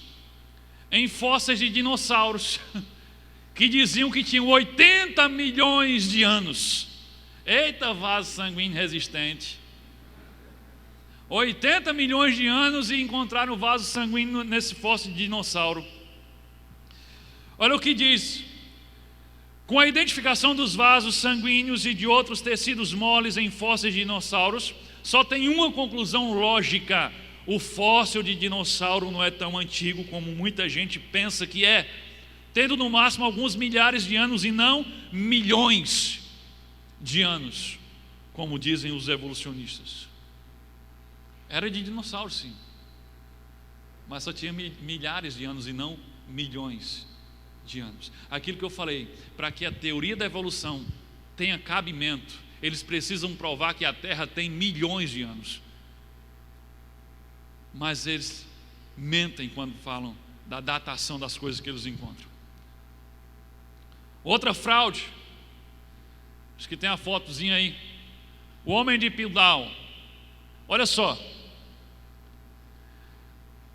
em fósseis de dinossauros, que diziam que tinham 80 milhões de anos. Eita, vaso sanguíneo resistente. 80 milhões de anos e encontraram vaso sanguíneo nesse fóssil de dinossauro. Olha o que diz. Com a identificação dos vasos sanguíneos e de outros tecidos moles em fósseis de dinossauros, só tem uma conclusão lógica: o fóssil de dinossauro não é tão antigo como muita gente pensa que é, tendo no máximo alguns milhares de anos e não milhões de anos, como dizem os evolucionistas. Era de dinossauro, sim, mas só tinha milhares de anos e não milhões de anos. Aquilo que eu falei, para que a teoria da evolução tenha cabimento, eles precisam provar que a Terra tem milhões de anos. Mas eles mentem quando falam da datação das coisas que eles encontram. Outra fraude, acho que tem a fotozinha aí. O homem de Piltdown. Olha só.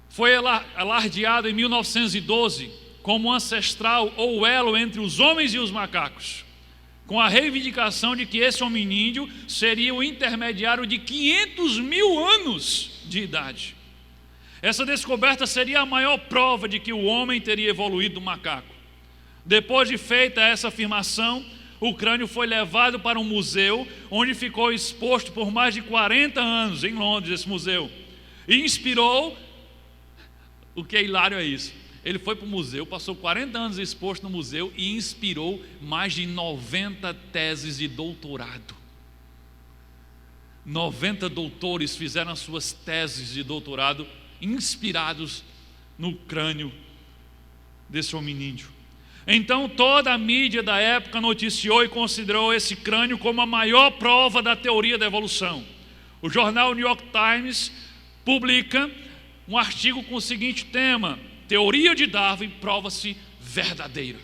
Foi alardeado em 1912 como ancestral ou elo entre os homens e os macacos, com a reivindicação de que esse hominídeo seria o intermediário de 500 mil anos de idade. Essa descoberta seria a maior prova de que o homem teria evoluído do macaco. Depois de feita essa afirmação, o crânio foi levado para um museu, onde ficou exposto por mais de 40 anos, em Londres, esse museu, e inspirou, o que é hilário é isso, ele foi para o museu, passou 40 anos exposto no museu e inspirou mais de 90 teses de doutorado. 90 doutores fizeram as suas teses de doutorado inspirados no crânio desse hominídeo. Então toda a mídia da época noticiou e considerou esse crânio como a maior prova da teoria da evolução. O jornal New York Times publica um artigo com o seguinte tema: teoria de Darwin prova-se verdadeira.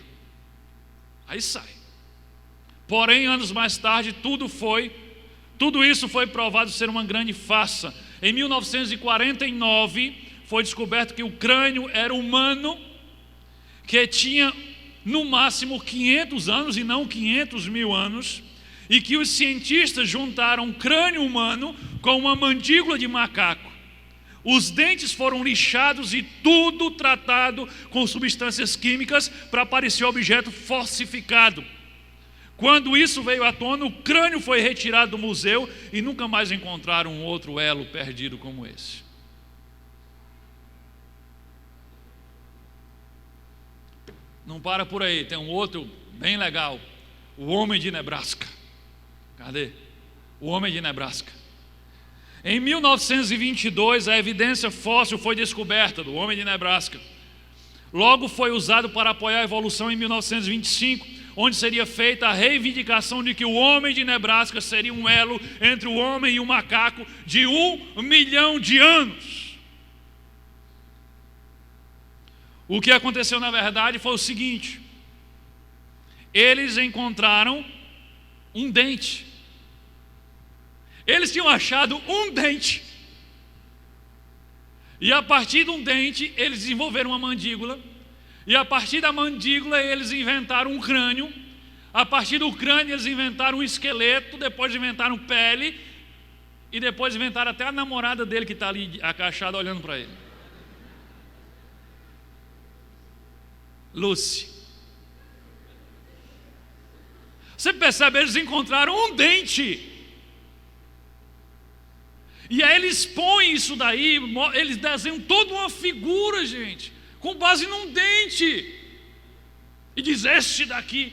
Aí sai. Porém, anos mais tarde, tudo isso foi provado ser uma grande farsa. Em 1949, foi descoberto que o crânio era humano, que tinha no máximo 500 anos e não 500 mil anos, e que os cientistas juntaram um crânio humano com uma mandíbula de macaco. Os dentes foram lixados e tudo tratado com substâncias químicas para parecer objeto falsificado. Quando isso veio à tona, o crânio foi retirado do museu e nunca mais encontraram um outro elo perdido como esse. Não para por aí, tem um outro bem legal: o homem de Nebraska. Cadê? O homem de Nebraska. Em 1922, a evidência fóssil foi descoberta do homem de Nebraska. Logo foi usado para apoiar a evolução em 1925, onde seria feita a reivindicação de que o homem de Nebraska seria um elo entre o homem e o macaco de 1 milhão de anos. O que aconteceu na verdade foi o seguinte: eles encontraram um dente Eles tinham achado um dente. E a partir de um dente, eles desenvolveram uma mandíbula. E a partir da mandíbula, eles inventaram um crânio. A partir do crânio, eles inventaram um esqueleto. Depois inventaram pele. E depois inventaram até a namorada dele que está ali agachada olhando para ele. Lucy. Você percebe, eles encontraram um dente. E aí eles põem isso daí, eles desenham toda uma figura, gente, com base num dente. E diz, este daqui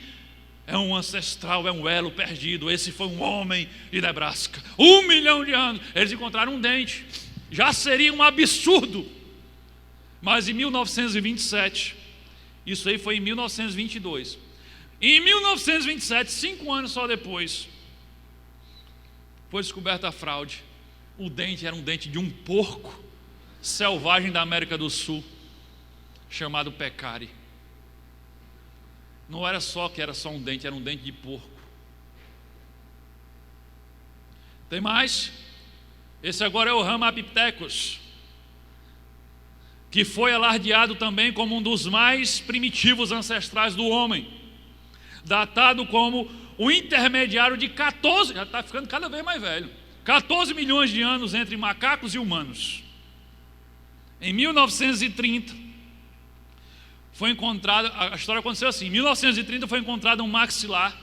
é um ancestral, é um elo perdido, esse foi um homem de Nebraska, 1 milhão de anos. Eles encontraram um dente, já seria um absurdo. Mas em 1927, isso aí foi em 1922. Em 1927, 5 anos só depois, foi descoberta a fraude. O dente era um dente de um porco selvagem da América do Sul, chamado pecari. Não era só que era só um dente, era um dente de porco. Tem mais? Esse agora é o Ramapithecus, que foi alardeado também como um dos mais primitivos ancestrais do homem, datado como o intermediário de 14, já está ficando cada vez mais velho, 14 milhões de anos entre macacos e humanos. Em 1930 foi encontrado, a história aconteceu assim, em 1930 foi encontrado um maxilar,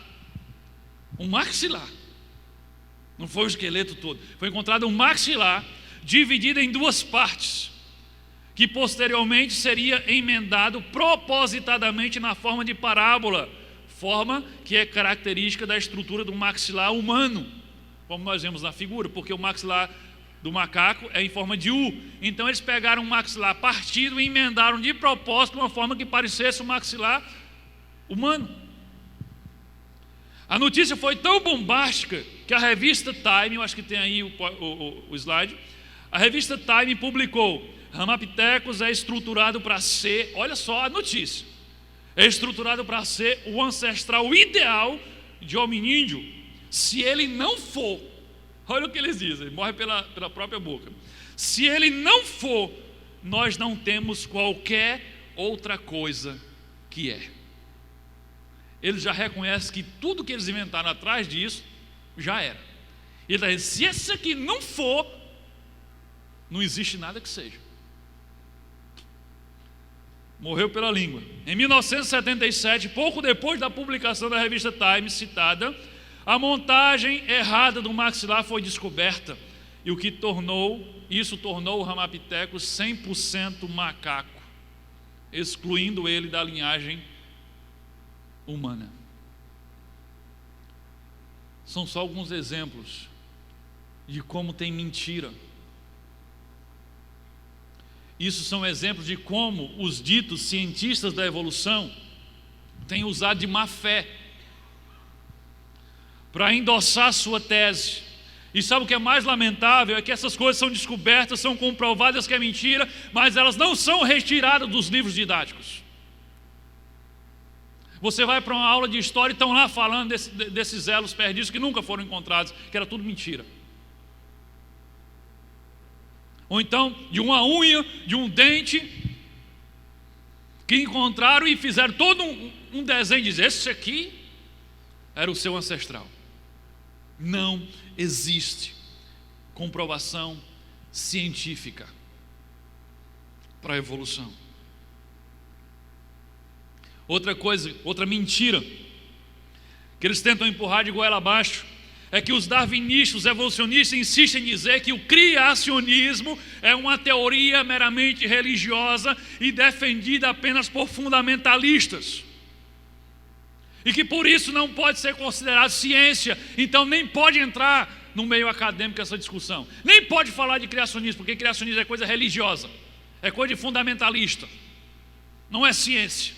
não foi o esqueleto todo, foi encontrado um maxilar dividido em 2 partes, que posteriormente seria emendado propositadamente na forma de parábola, forma que é característica da estrutura do maxilar humano, como nós vemos na figura, porque o maxilar do macaco é em forma de U. Então eles pegaram um maxilar partido e emendaram de propósito uma forma que parecesse um maxilar humano. A notícia foi tão bombástica que a revista Time, eu acho que tem aí o slide, a revista Time publicou: Ramapithecus é estruturado para ser, olha só a notícia, é estruturado para ser o ancestral ideal de hominídeo. Se ele não for, olha o que eles dizem, morre pela própria boca. Se ele não for, nós não temos qualquer outra coisa que é. Eles já reconhecem que tudo que eles inventaram atrás disso já era. Ele está dizendo, se esse aqui não for, não existe nada que seja. Morreu pela língua. Em 1977, pouco depois da publicação da revista Time citada, a montagem errada do maxilar foi descoberta, e isso tornou o Ramapithecus 100% macaco, excluindo ele da linhagem humana. São só alguns exemplos de como tem mentira. Isso são exemplos de como os ditos cientistas da evolução têm usado de má fé para endossar sua tese. E sabe o que é mais lamentável? É que essas coisas são descobertas, são comprovadas que é mentira, mas elas não são retiradas dos livros didáticos. Você vai para uma aula de história e estão lá falando desses elos perdidos que nunca foram encontrados, que era tudo mentira. Ou então, de uma unha, de um dente, que encontraram e fizeram todo um desenho, dizer, esse aqui era o seu ancestral. Não existe comprovação científica para a evolução. Outra coisa, outra mentira que eles tentam empurrar de goela abaixo é que os darwinistas, os evolucionistas insistem em dizer que o criacionismo é uma teoria meramente religiosa e defendida apenas por fundamentalistas. E que por isso não pode ser considerado ciência, então nem pode entrar no meio acadêmico essa discussão. Nem pode falar de criacionismo, porque criacionismo é coisa religiosa, é coisa de fundamentalista, não é ciência.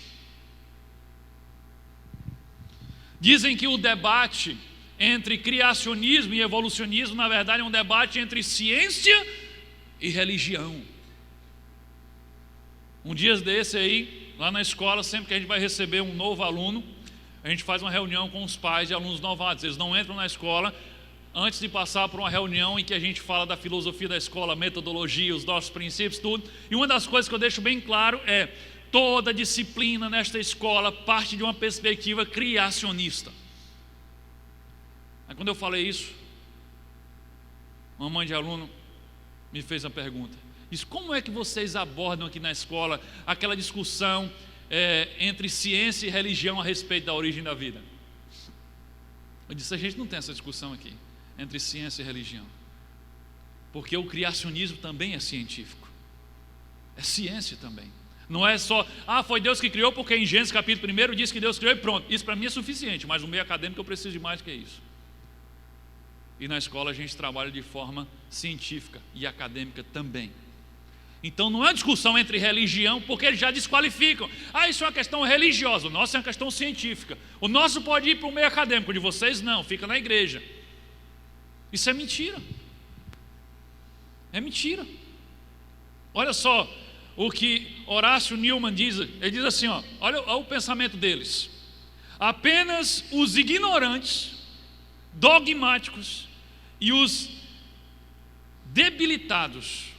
Dizem que o debate entre criacionismo e evolucionismo, na verdade, é um debate entre ciência e religião. Um dia desse aí, lá na escola, sempre que a gente vai receber um novo aluno, a gente faz uma reunião com os pais de alunos novatos. Eles não entram na escola antes de passar por uma reunião em que a gente fala da filosofia da escola, metodologia, os nossos princípios, tudo. E uma das coisas que eu deixo bem claro é: toda disciplina nesta escola parte de uma perspectiva criacionista. Aí quando eu falei isso, uma mãe de aluno me fez a pergunta: diz, como é que vocês abordam aqui na escola aquela discussão entre ciência e religião a respeito da origem da vida? Eu disse: a gente não tem essa discussão aqui entre ciência e religião, porque o criacionismo também é científico, é ciência também. Não é só, foi Deus que criou, porque em Gênesis capítulo 1 diz que Deus criou e pronto. Isso para mim é suficiente, mas no meio acadêmico eu preciso de mais que isso. E na escola a gente trabalha de forma científica e acadêmica também. Então não é uma discussão entre religião, porque eles já desqualificam. Isso é uma questão religiosa, o nosso é uma questão científica. O nosso pode ir para o meio acadêmico, de vocês não, fica na igreja. Isso é mentira. É mentira. Olha só o que Horácio Newman diz. Ele diz assim, olha o pensamento deles: apenas os ignorantes, dogmáticos e os debilitados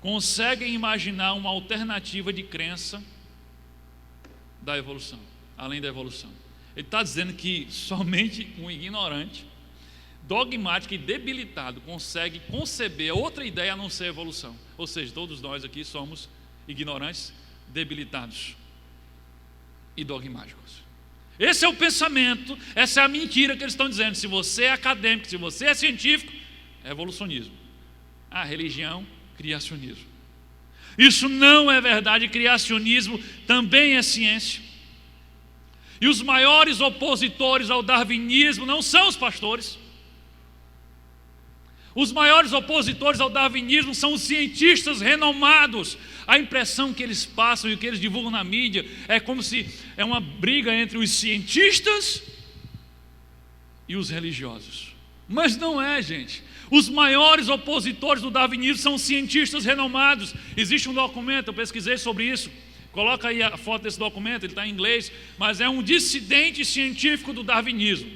conseguem imaginar uma alternativa de crença da evolução, além da evolução. Ele está dizendo que somente um ignorante, dogmático e debilitado consegue conceber outra ideia a não ser a evolução. Ou seja, todos nós aqui somos ignorantes, debilitados e dogmáticos. Esse é o pensamento, essa é a mentira que eles estão dizendo. Se você é acadêmico, se você é científico, é evolucionismo. A religião, criacionismo. Isso não é verdade. Criacionismo também é ciência. E os maiores opositores ao darwinismo não são os pastores. Os maiores opositores ao darwinismo são os cientistas renomados. A impressão que eles passam e o que eles divulgam na mídia é como se é uma briga entre os cientistas e os religiosos. Mas não é, gente. Os maiores opositores do darwinismo são cientistas renomados. Existe um documento, eu pesquisei sobre isso. Coloca aí a foto desse documento, ele está em inglês, mas é um dissidente científico do darwinismo.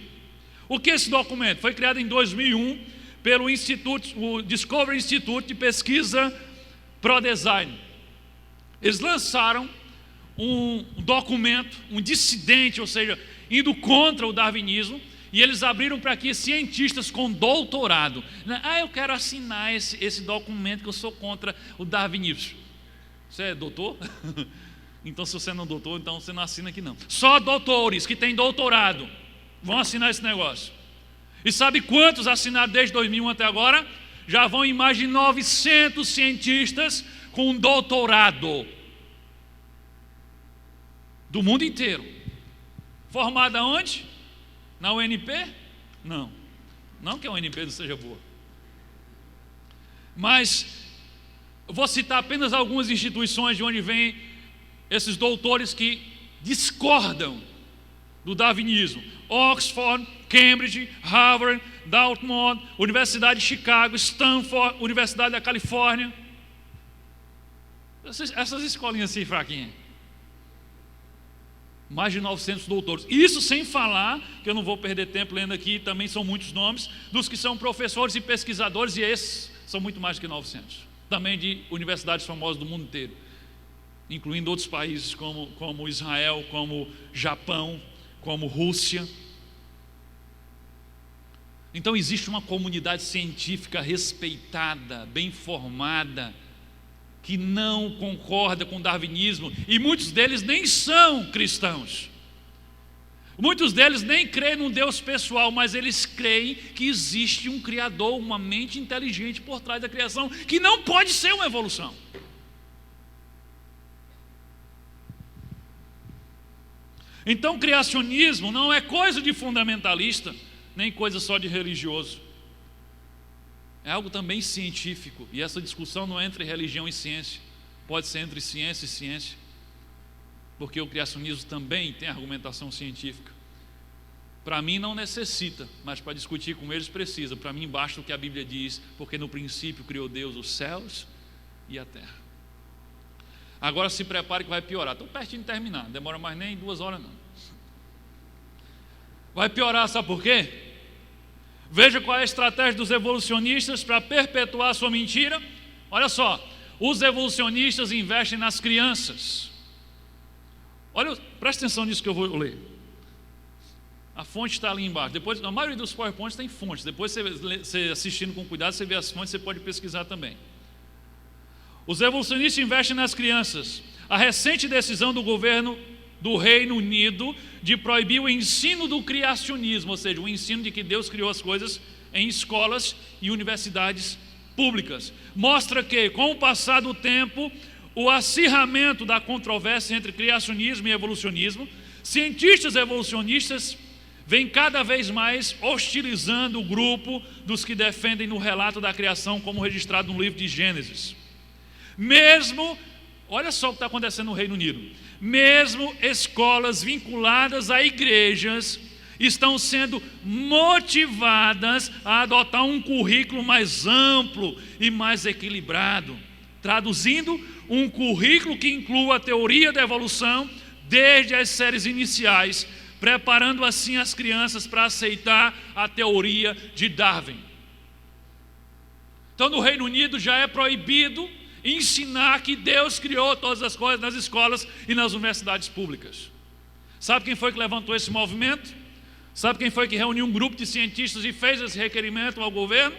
O que é esse documento? Foi criado em 2001 pelo o Discovery Institute de Pesquisa Pro-Design. Eles lançaram um documento, um dissidente, ou seja, indo contra o darwinismo, e eles abriram para que cientistas com doutorado, eu quero assinar esse documento que eu sou contra o darwinismo. Você é doutor? Então se você não é doutor, então você não assina aqui não. Só doutores que têm doutorado vão assinar esse negócio. E sabe quantos assinaram desde 2001 até agora? Já vão em mais de 900 cientistas com doutorado do mundo inteiro. Formado aonde? Na UNP? Não. Não que a UNP não seja boa. Mas eu vou citar apenas algumas instituições de onde vêm esses doutores que discordam do darwinismo: Oxford, Cambridge, Harvard, Dartmouth, Universidade de Chicago, Stanford, Universidade da Califórnia. Essas escolinhas assim fraquinhas. Mais de 900 doutores. Isso sem falar, que eu não vou perder tempo lendo aqui, também são muitos nomes, dos que são professores e pesquisadores, e esses são muito mais do que 900. Também de universidades famosas do mundo inteiro, incluindo outros países como Israel, como Japão, como Rússia. Então existe uma comunidade científica respeitada, bem formada, que não concorda com o darwinismo, e muitos deles nem são cristãos. Muitos deles nem creem num Deus pessoal, mas eles creem que existe um Criador, uma mente inteligente por trás da criação, que não pode ser uma evolução. Então, criacionismo não é coisa de fundamentalista, nem coisa só de religioso. É algo também científico, e essa discussão não é entre religião e ciência, pode ser entre ciência e ciência, porque o criacionismo também tem argumentação científica. Para mim não necessita, mas para discutir com eles precisa. Para mim basta o que a Bíblia diz, porque no princípio criou Deus os céus e a terra. Agora se prepare que vai piorar. Estou pertinho de terminar, não demora mais nem 2 horas não. Vai piorar, sabe por quê? Veja qual é a estratégia dos evolucionistas para perpetuar a sua mentira. Olha só, os evolucionistas investem nas crianças. Olha, presta atenção nisso que eu vou ler. A fonte está ali embaixo. Depois, a maioria dos PowerPoints tem fontes. Depois você assistindo com cuidado, você vê as fontes, você pode pesquisar também. Os evolucionistas investem nas crianças. A recente decisão do governo do Reino Unido de proibir o ensino do criacionismo, ou seja, o ensino de que Deus criou as coisas em escolas e universidades públicas, mostra que, com o passar do tempo, o acirramento da controvérsia entre criacionismo e evolucionismo, cientistas evolucionistas vêm cada vez mais hostilizando o grupo dos que defendem no relato da criação como registrado no livro de Gênesis. Mesmo, olha só o que está acontecendo no Reino Unido, mesmo escolas vinculadas a igrejas estão sendo motivadas a adotar um currículo mais amplo e mais equilibrado, traduzindo, um currículo que inclua a teoria da evolução desde as séries iniciais, preparando assim as crianças para aceitar a teoria de Darwin. Então, no Reino Unido já é proibido ensinar que Deus criou todas as coisas nas escolas e nas universidades públicas. Sabe quem foi que levantou esse movimento? Sabe quem foi que reuniu um grupo de cientistas e fez esse requerimento ao governo?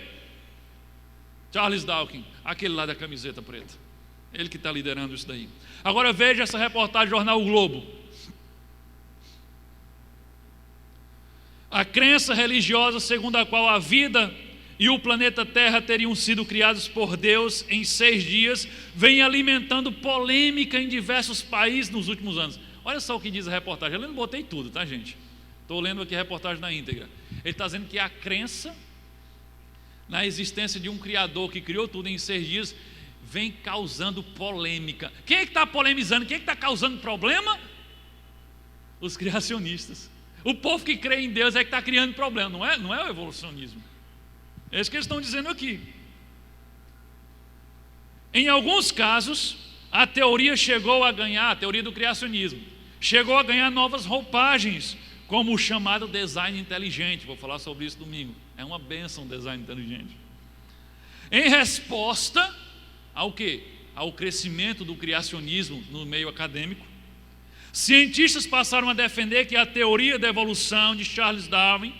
Charles Dawkins, aquele lá da camiseta preta. Ele que está liderando isso daí. Agora veja essa reportagem do jornal O Globo. A crença religiosa segundo a qual a vida e o planeta Terra teriam sido criados por Deus em 6 dias vem alimentando polêmica em diversos países nos últimos anos. Olha só o que diz a reportagem. Eu não botei tudo, tá, gente? Estou lendo aqui a reportagem na íntegra. Ele está dizendo que a crença na existência de um Criador que criou tudo em 6 dias vem causando polêmica. Quem é que está polemizando? Quem é que está causando problema? Os criacionistas. O povo que crê em Deus é que está criando problema, não é o evolucionismo. É isso que eles estão dizendo aqui. Em alguns casos, a teoria chegou a ganhar, a teoria do criacionismo, chegou a ganhar novas roupagens, como o chamado design inteligente. Vou falar sobre isso domingo. É uma bênção o design inteligente. Em resposta ao quê? Ao crescimento do criacionismo no meio acadêmico, cientistas passaram a defender que a teoria da evolução de Charles Darwin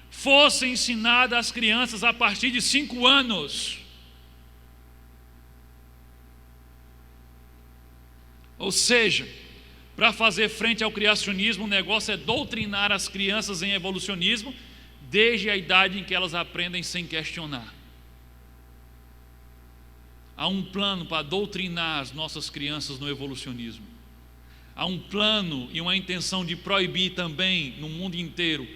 fosse ensinada às crianças a partir de 5 anos. Ou seja, para fazer frente ao criacionismo, o negócio é doutrinar as crianças em evolucionismo desde a idade em que elas aprendem sem questionar. Há um plano para doutrinar as nossas crianças no evolucionismo. Há um plano e uma intenção de proibir também no mundo inteiro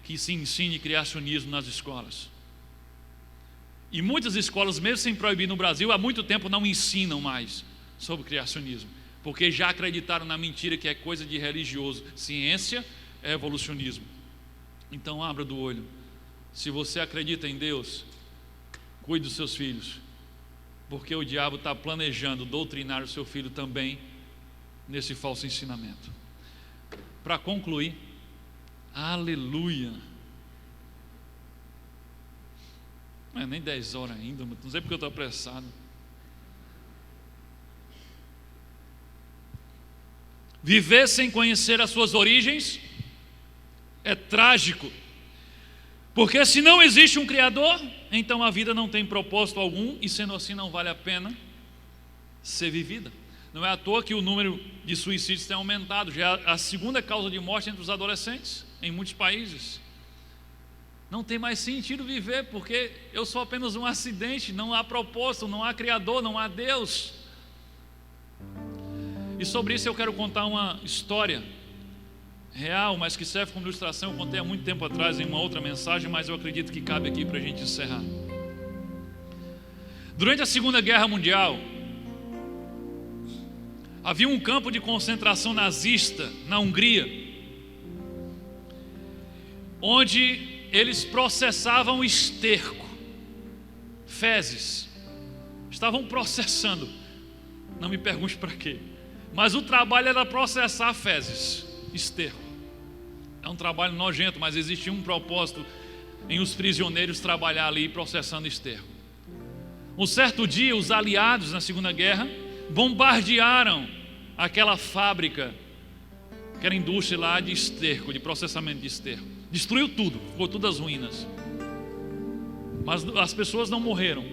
que se ensine criacionismo nas escolas. E muitas escolas, mesmo sem proibir no Brasil, há muito tempo não ensinam mais sobre criacionismo, porque já acreditaram na mentira que é coisa de religioso. Ciência é evolucionismo. Então abra do olho. Se você acredita em Deus, cuide dos seus filhos, porque o diabo está planejando doutrinar o seu filho também nesse falso ensinamento. Para concluir, aleluia. Não é nem 10 horas ainda, não sei porque eu estou apressado. Viver sem conhecer as suas origens é trágico, porque se não existe um Criador, então a vida não tem propósito algum, e sendo assim não vale a pena ser vivida. Não é à toa que o número de suicídios tem aumentado, já é a segunda causa de morte entre os adolescentes em muitos países. Não tem mais sentido viver, porque eu sou apenas um acidente, não há propósito, não há Criador, não há Deus. E sobre isso eu quero contar uma história real, mas que serve como ilustração. Eu contei há muito tempo atrás em uma outra mensagem, mas eu acredito que cabe aqui para a gente encerrar. Durante a Segunda Guerra Mundial, havia um campo de concentração nazista na Hungria, onde eles processavam esterco, fezes. Estavam processando, não me pergunte para quê, mas o trabalho era processar fezes, esterco. É um trabalho nojento, mas existia um propósito em os prisioneiros trabalhar ali processando esterco. Um certo dia, os aliados na Segunda Guerra bombardearam aquela fábrica, que era indústria lá de esterco, de processamento de esterco. Destruiu tudo, ficou tudo às ruínas. Mas as pessoas não morreram.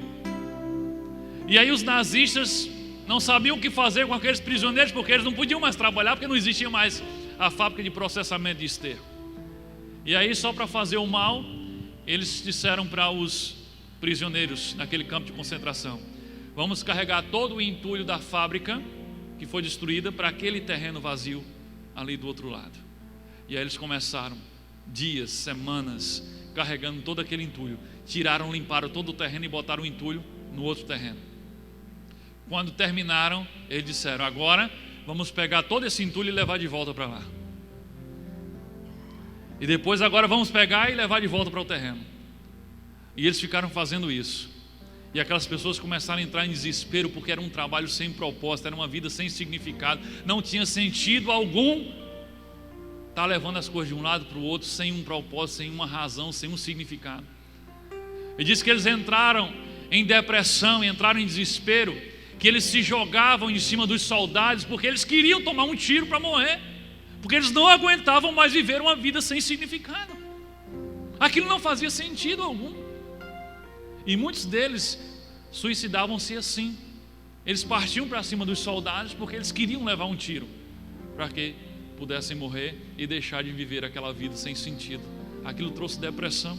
E aí os nazistas não sabiam o que fazer com aqueles prisioneiros, porque eles não podiam mais trabalhar, porque não existia mais a fábrica de processamento de esterco. E aí, só para fazer o mal, eles disseram para os prisioneiros naquele campo de concentração: vamos carregar todo o entulho da fábrica que foi destruída para aquele terreno vazio ali do outro lado. E aí eles começaram dias, semanas, carregando todo aquele entulho. Tiraram, limparam todo o terreno e botaram o entulho no outro terreno. Quando terminaram, eles disseram: agora vamos pegar todo esse entulho e levar de volta para lá. E depois agora vamos pegar e levar de volta para o terreno. E eles ficaram fazendo isso. E aquelas pessoas começaram a entrar em desespero, porque era um trabalho sem propósito, era uma vida sem significado, não tinha sentido algum estar levando as coisas de um lado para o outro, sem um propósito, sem uma razão, sem um significado. E diz que eles entraram em depressão, entraram em desespero, que eles se jogavam em cima dos soldados, porque eles queriam tomar um tiro para morrer, porque eles não aguentavam mais viver uma vida sem significado. Aquilo não fazia sentido algum. E muitos deles suicidavam-se assim. Eles partiam para cima dos soldados porque eles queriam levar um tiro, para que pudessem morrer e deixar de viver aquela vida sem sentido. Aquilo trouxe depressão.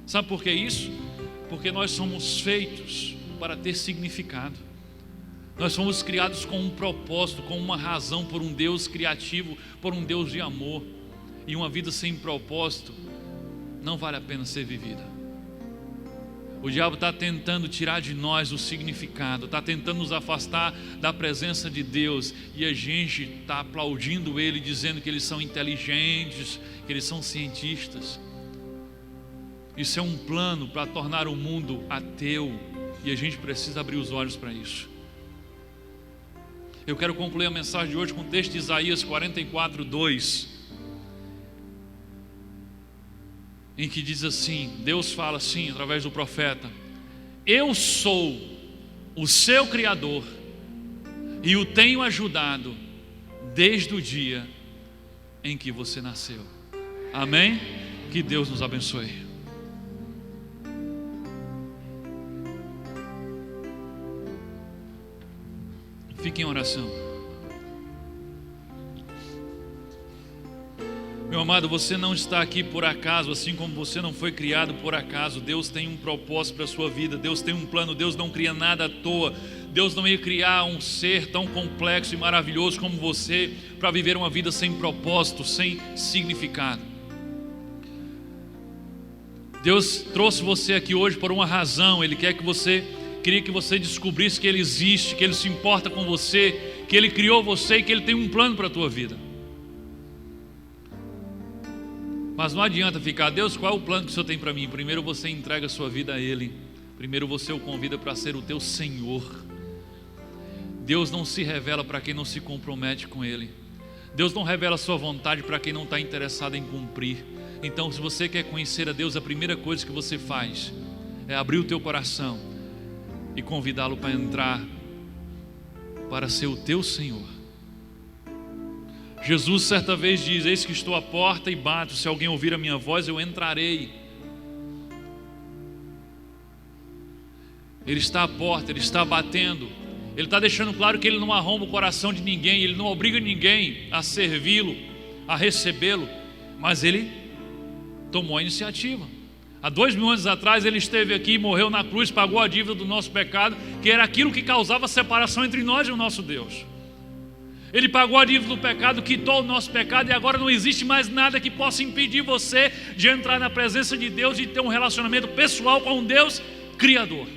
Sabe por que isso? Porque nós somos feitos para ter significado. Nós fomos criados com um propósito, com uma razão, por um Deus criativo, por um Deus de amor. E uma vida sem propósito não vale a pena ser vivida. O diabo está tentando tirar de nós o significado, está tentando nos afastar da presença de Deus, e a gente está aplaudindo ele, dizendo que eles são inteligentes, que eles são cientistas. Isso é um plano para tornar o mundo ateu, e a gente precisa abrir os olhos para isso. Eu quero concluir a mensagem de hoje com o texto de Isaías 44:2, em que diz assim, Deus fala assim através do profeta: eu sou o seu Criador e o tenho ajudado desde o dia em que você nasceu. Amém? Que Deus nos abençoe. Fique em oração. Meu amado, você não está aqui por acaso, assim como você não foi criado por acaso. Deus tem um propósito para a sua vida, Deus tem um plano, Deus não cria nada à toa. Deus não ia criar um ser tão complexo e maravilhoso como você para viver uma vida sem propósito, sem significado. Deus trouxe você aqui hoje por uma razão. Ele queria que você descobrisse que Ele existe, que Ele se importa com você, que Ele criou você e que Ele tem um plano para a tua vida. Mas não adianta ficar: Deus, qual é o plano que o Senhor tem para mim? Primeiro você entrega a sua vida a Ele. Primeiro você o convida para ser o teu Senhor. Deus não se revela para quem não se compromete com Ele. Deus não revela a sua vontade para quem não está interessado em cumprir. Então, se você quer conhecer a Deus, a primeira coisa que você faz é abrir o teu coração e convidá-lo para entrar, para ser o teu Senhor. Jesus certa vez diz: eis que estou à porta e bato, se alguém ouvir a minha voz, eu entrarei. Ele está à porta, Ele está batendo. Ele está deixando claro que Ele não arromba o coração de ninguém, Ele não obriga ninguém a servi-lo, a recebê-lo, mas Ele tomou a iniciativa. Há 2000 anos atrás Ele esteve aqui, morreu na cruz, pagou a dívida do nosso pecado, que era aquilo que causava separação entre nós e o nosso Deus. Ele pagou a dívida do pecado, quitou o nosso pecado, e agora não existe mais nada que possa impedir você de entrar na presença de Deus e ter um relacionamento pessoal com um Deus Criador.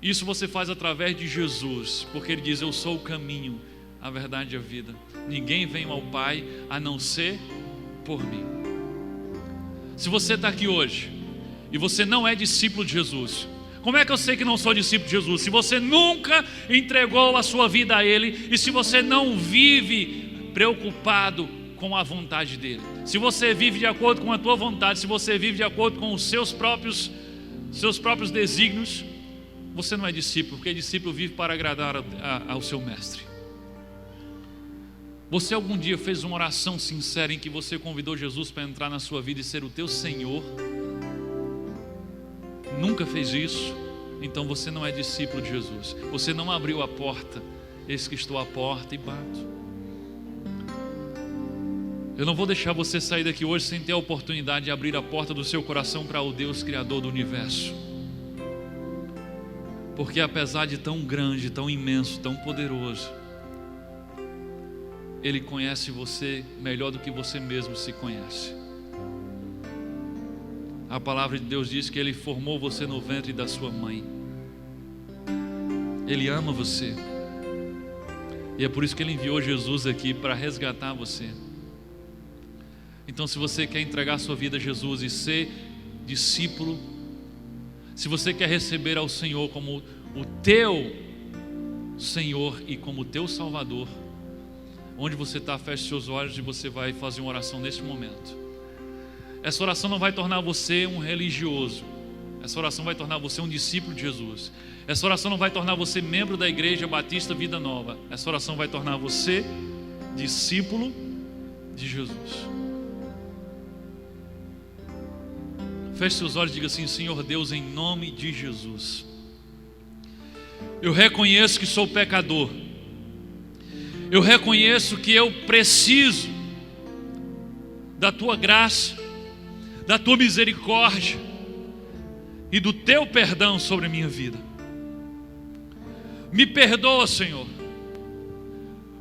Isso você faz através de Jesus, porque Ele diz: eu sou o caminho, a verdade e a vida. Ninguém vem ao Pai a não ser por mim. Se você está aqui hoje e você não é discípulo de Jesus, como é que eu sei que não sou discípulo de Jesus? Se você nunca entregou a sua vida a Ele, e se você não vive preocupado com a vontade dele. Se você vive de acordo com a tua vontade, se você vive de acordo com os seus próprios desígnios, você não é discípulo, porque discípulo vive para agradar ao seu mestre. Você algum dia fez uma oração sincera em que você convidou Jesus para entrar na sua vida e ser o teu Senhor? Nunca fez isso? Então você não é discípulo de Jesus. Você não abriu a porta. Eis que estou à porta e bato. Eu não vou deixar você sair daqui hoje sem ter a oportunidade de abrir a porta do seu coração para o Deus Criador do universo. Porque apesar de tão grande, tão imenso, tão poderoso, Ele conhece você melhor do que você mesmo se conhece. A palavra de Deus diz que Ele formou você no ventre da sua mãe. Ele ama você. E é por isso que Ele enviou Jesus aqui, para resgatar você. Então, se você quer entregar a sua vida a Jesus e ser discípulo, se você quer receber ao Senhor como o teu Senhor e como o teu Salvador, onde você está, feche seus olhos e você vai fazer uma oração nesse momento. Essa oração não vai tornar você um religioso. Essa oração vai tornar você um discípulo de Jesus. Essa oração não vai tornar você membro da Igreja Batista Vida Nova. Essa oração vai tornar você discípulo de Jesus. Feche seus olhos e diga assim: Senhor Deus, em nome de Jesus, eu reconheço que sou pecador. Eu reconheço que eu preciso da Tua graça, da Tua misericórdia e do Teu perdão sobre a minha vida. Me perdoa, Senhor,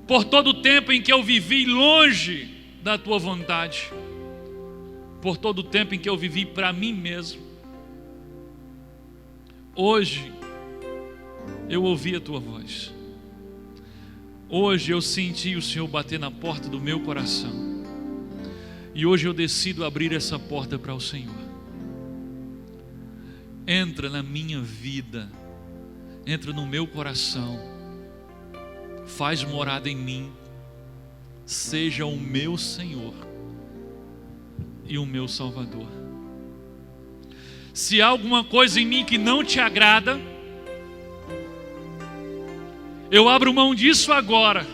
por todo o tempo em que eu vivi longe da Tua vontade, por todo o tempo em que eu vivi para mim mesmo. Hoje eu ouvi a Tua voz. Hoje eu senti o Senhor bater na porta do meu coração. E hoje eu decido abrir essa porta para o Senhor. Entra na minha vida, entra no meu coração, faz morada em mim, seja o meu Senhor e o meu Salvador. Se há alguma coisa em mim que não te agrada, eu abro mão disso agora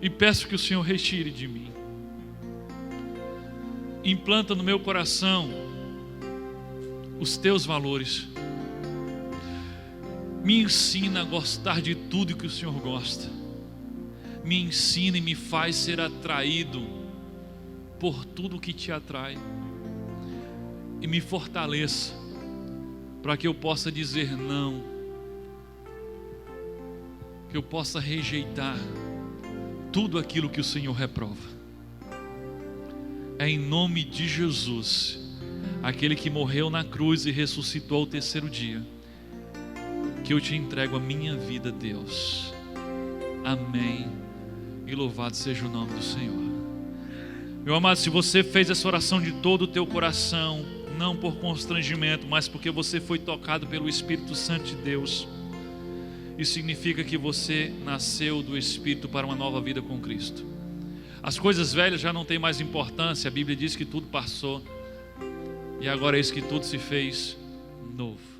e peço que o Senhor retire de mim. Implanta no meu coração os Teus valores. Me ensina a gostar de tudo que o Senhor gosta. Me ensina e me faz ser atraído por tudo que Te atrai. E me fortaleça para que eu possa dizer não, que eu possa rejeitar tudo aquilo que o Senhor reprova. É em nome de Jesus, aquele que morreu na cruz e ressuscitou ao terceiro dia, que eu Te entrego a minha vida, Deus. Amém. E louvado seja o nome do Senhor. Meu amado, se você fez essa oração de todo o teu coração, não por constrangimento, mas porque você foi tocado pelo Espírito Santo de Deus, isso significa que você nasceu do Espírito para uma nova vida com Cristo. As coisas velhas já não têm mais importância. A Bíblia diz que tudo passou e agora eis que tudo se fez novo.